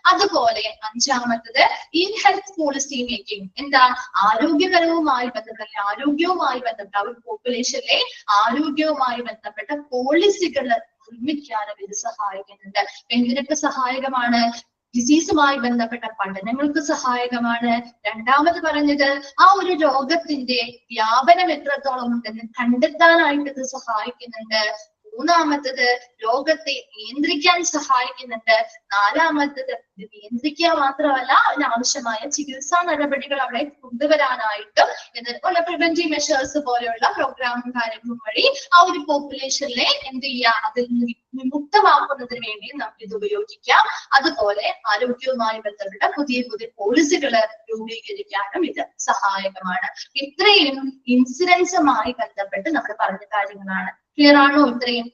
അതുപോലെ അഞ്ചാമത്തത് ഇൻ ഹെൽത്ത് പോളിസി മേക്കിംഗ്, എന്താ ആരോഗ്യകരവുമായി ബന്ധപ്പെട്ട ആരോഗ്യവുമായി ബന്ധപ്പെട്ട ഒരു പോപ്പുലേഷനിലെ ആരോഗ്യവുമായി ബന്ധപ്പെട്ട പോളിസികൾ നിർമ്മിക്കാനും ഇത് സഹായിക്കുന്നുണ്ട്. എന്തിനൊക്കെ സഹായകമാണ്? ഡിസീസുമായി ബന്ധപ്പെട്ട പഠനങ്ങൾക്ക് സഹായകമാണ്. രണ്ടാമത് പറഞ്ഞത് ആ ഒരു രോഗത്തിന്റെ വ്യാപനം എത്രത്തോളം ഉണ്ടെന്ന് കണ്ടെത്താനായിട്ട് ഇത് സഹായിക്കുന്നുണ്ട്. മൂന്നാമത്തത് രോഗത്തെ നിയന്ത്രിക്കാൻ സഹായിക്കുന്നുണ്ട്. നാലാമത്തത് ഇത് നിയന്ത്രിക്കുക മാത്രമല്ല അതിനാവശ്യമായ ചികിത്സാ നടപടികൾ അവിടെ കൊണ്ടുവരാനായിട്ടും ഇതുപോലെ പ്രിവെന്റീവ് മെഷേഴ്സ് പോലെയുള്ള പ്രോഗ്രാമും കാര്യങ്ങളും വഴി ആ ഒരു പോപ്പുലേഷനിലെ എന്ത് ചെയ്യാം, അതിൽ നിന്ന് വിമുക്തമാക്കുന്നതിന് വേണ്ടി നമുക്ക് ഇത് ഉപയോഗിക്കാം. അതുപോലെ ആരോഗ്യവുമായി ബന്ധപ്പെട്ട പുതിയ പുതിയ പോളിസികൾ രൂപീകരിക്കാനും ഇത് സഹായകമാണ്. ഇത്രയും ഇൻസിഡൻസുമായി ബന്ധപ്പെട്ട് നമ്മൾ പറഞ്ഞ കാര്യങ്ങളാണ്. ക്ലിയർ ആണോ? ഇത്രയും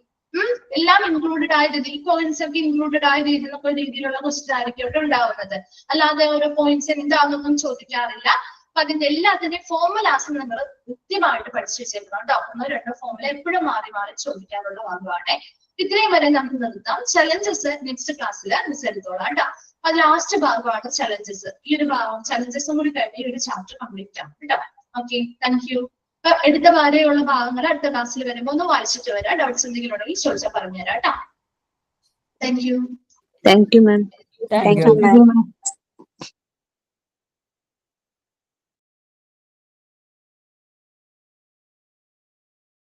എല്ലാം ഇൻക്ലൂഡഡ് ആയത്, ഈ പോയിന്റ്സ് ഒക്കെ ഇൻക്ലൂഡഡ് ആയ രീതിയിലുള്ള ക്വസ്റ്റ്യൻ ആയിരിക്കും ഇവിടെ ഉണ്ടാവുന്നത്. അല്ലാതെ ഓരോ പോയിന്റ്സ് എന്താണെന്നൊന്നും ചോദിക്കാറില്ല. അപ്പൊ അതിന്റെ എല്ലാത്തിന്റെയും ഫോർമുലാസ് നമ്മൾ കൃത്യമായിട്ട് പഠിച്ചു വെച്ചേക്കണം കേട്ടോ. 1, 2 ഫോർമുല എപ്പോഴും മാറി മാറി ചോദിക്കാനുള്ള ഭാഗമാണ്. ഇത്രയും വരെ നമുക്ക് നിർത്താം. ചലഞ്ചസ് നെക്സ്റ്റ് ക്ലാസ്സിൽ മിസ് എടുത്തോളാം കേട്ടോ. അത് ലാസ്റ്റ് ഭാഗമാണ് ചലഞ്ചസ്. ഈ ഒരു ഭാഗം ചലഞ്ചസും കൂടി കഴിഞ്ഞ് ഈ ഒരു ചാപ്റ്റർ കംപ്ലീറ്റ് ആവും കേട്ടോ. Okay, thank you. എടുത്ത വരെയുള്ള ഭാഗങ്ങൾ അടുത്ത ക്ലാസ്സിൽ വരുമ്പോൾ ഒന്ന് വായിച്ചിട്ട് വരാം. ഡൗട്ട്സ് എന്തെങ്കിലും ഉണ്ടെങ്കിൽ ചോദിച്ചാൽ പറഞ്ഞുതരാം കേട്ടോ. Thank you. Thank you ma'am. Thank you, ma'am.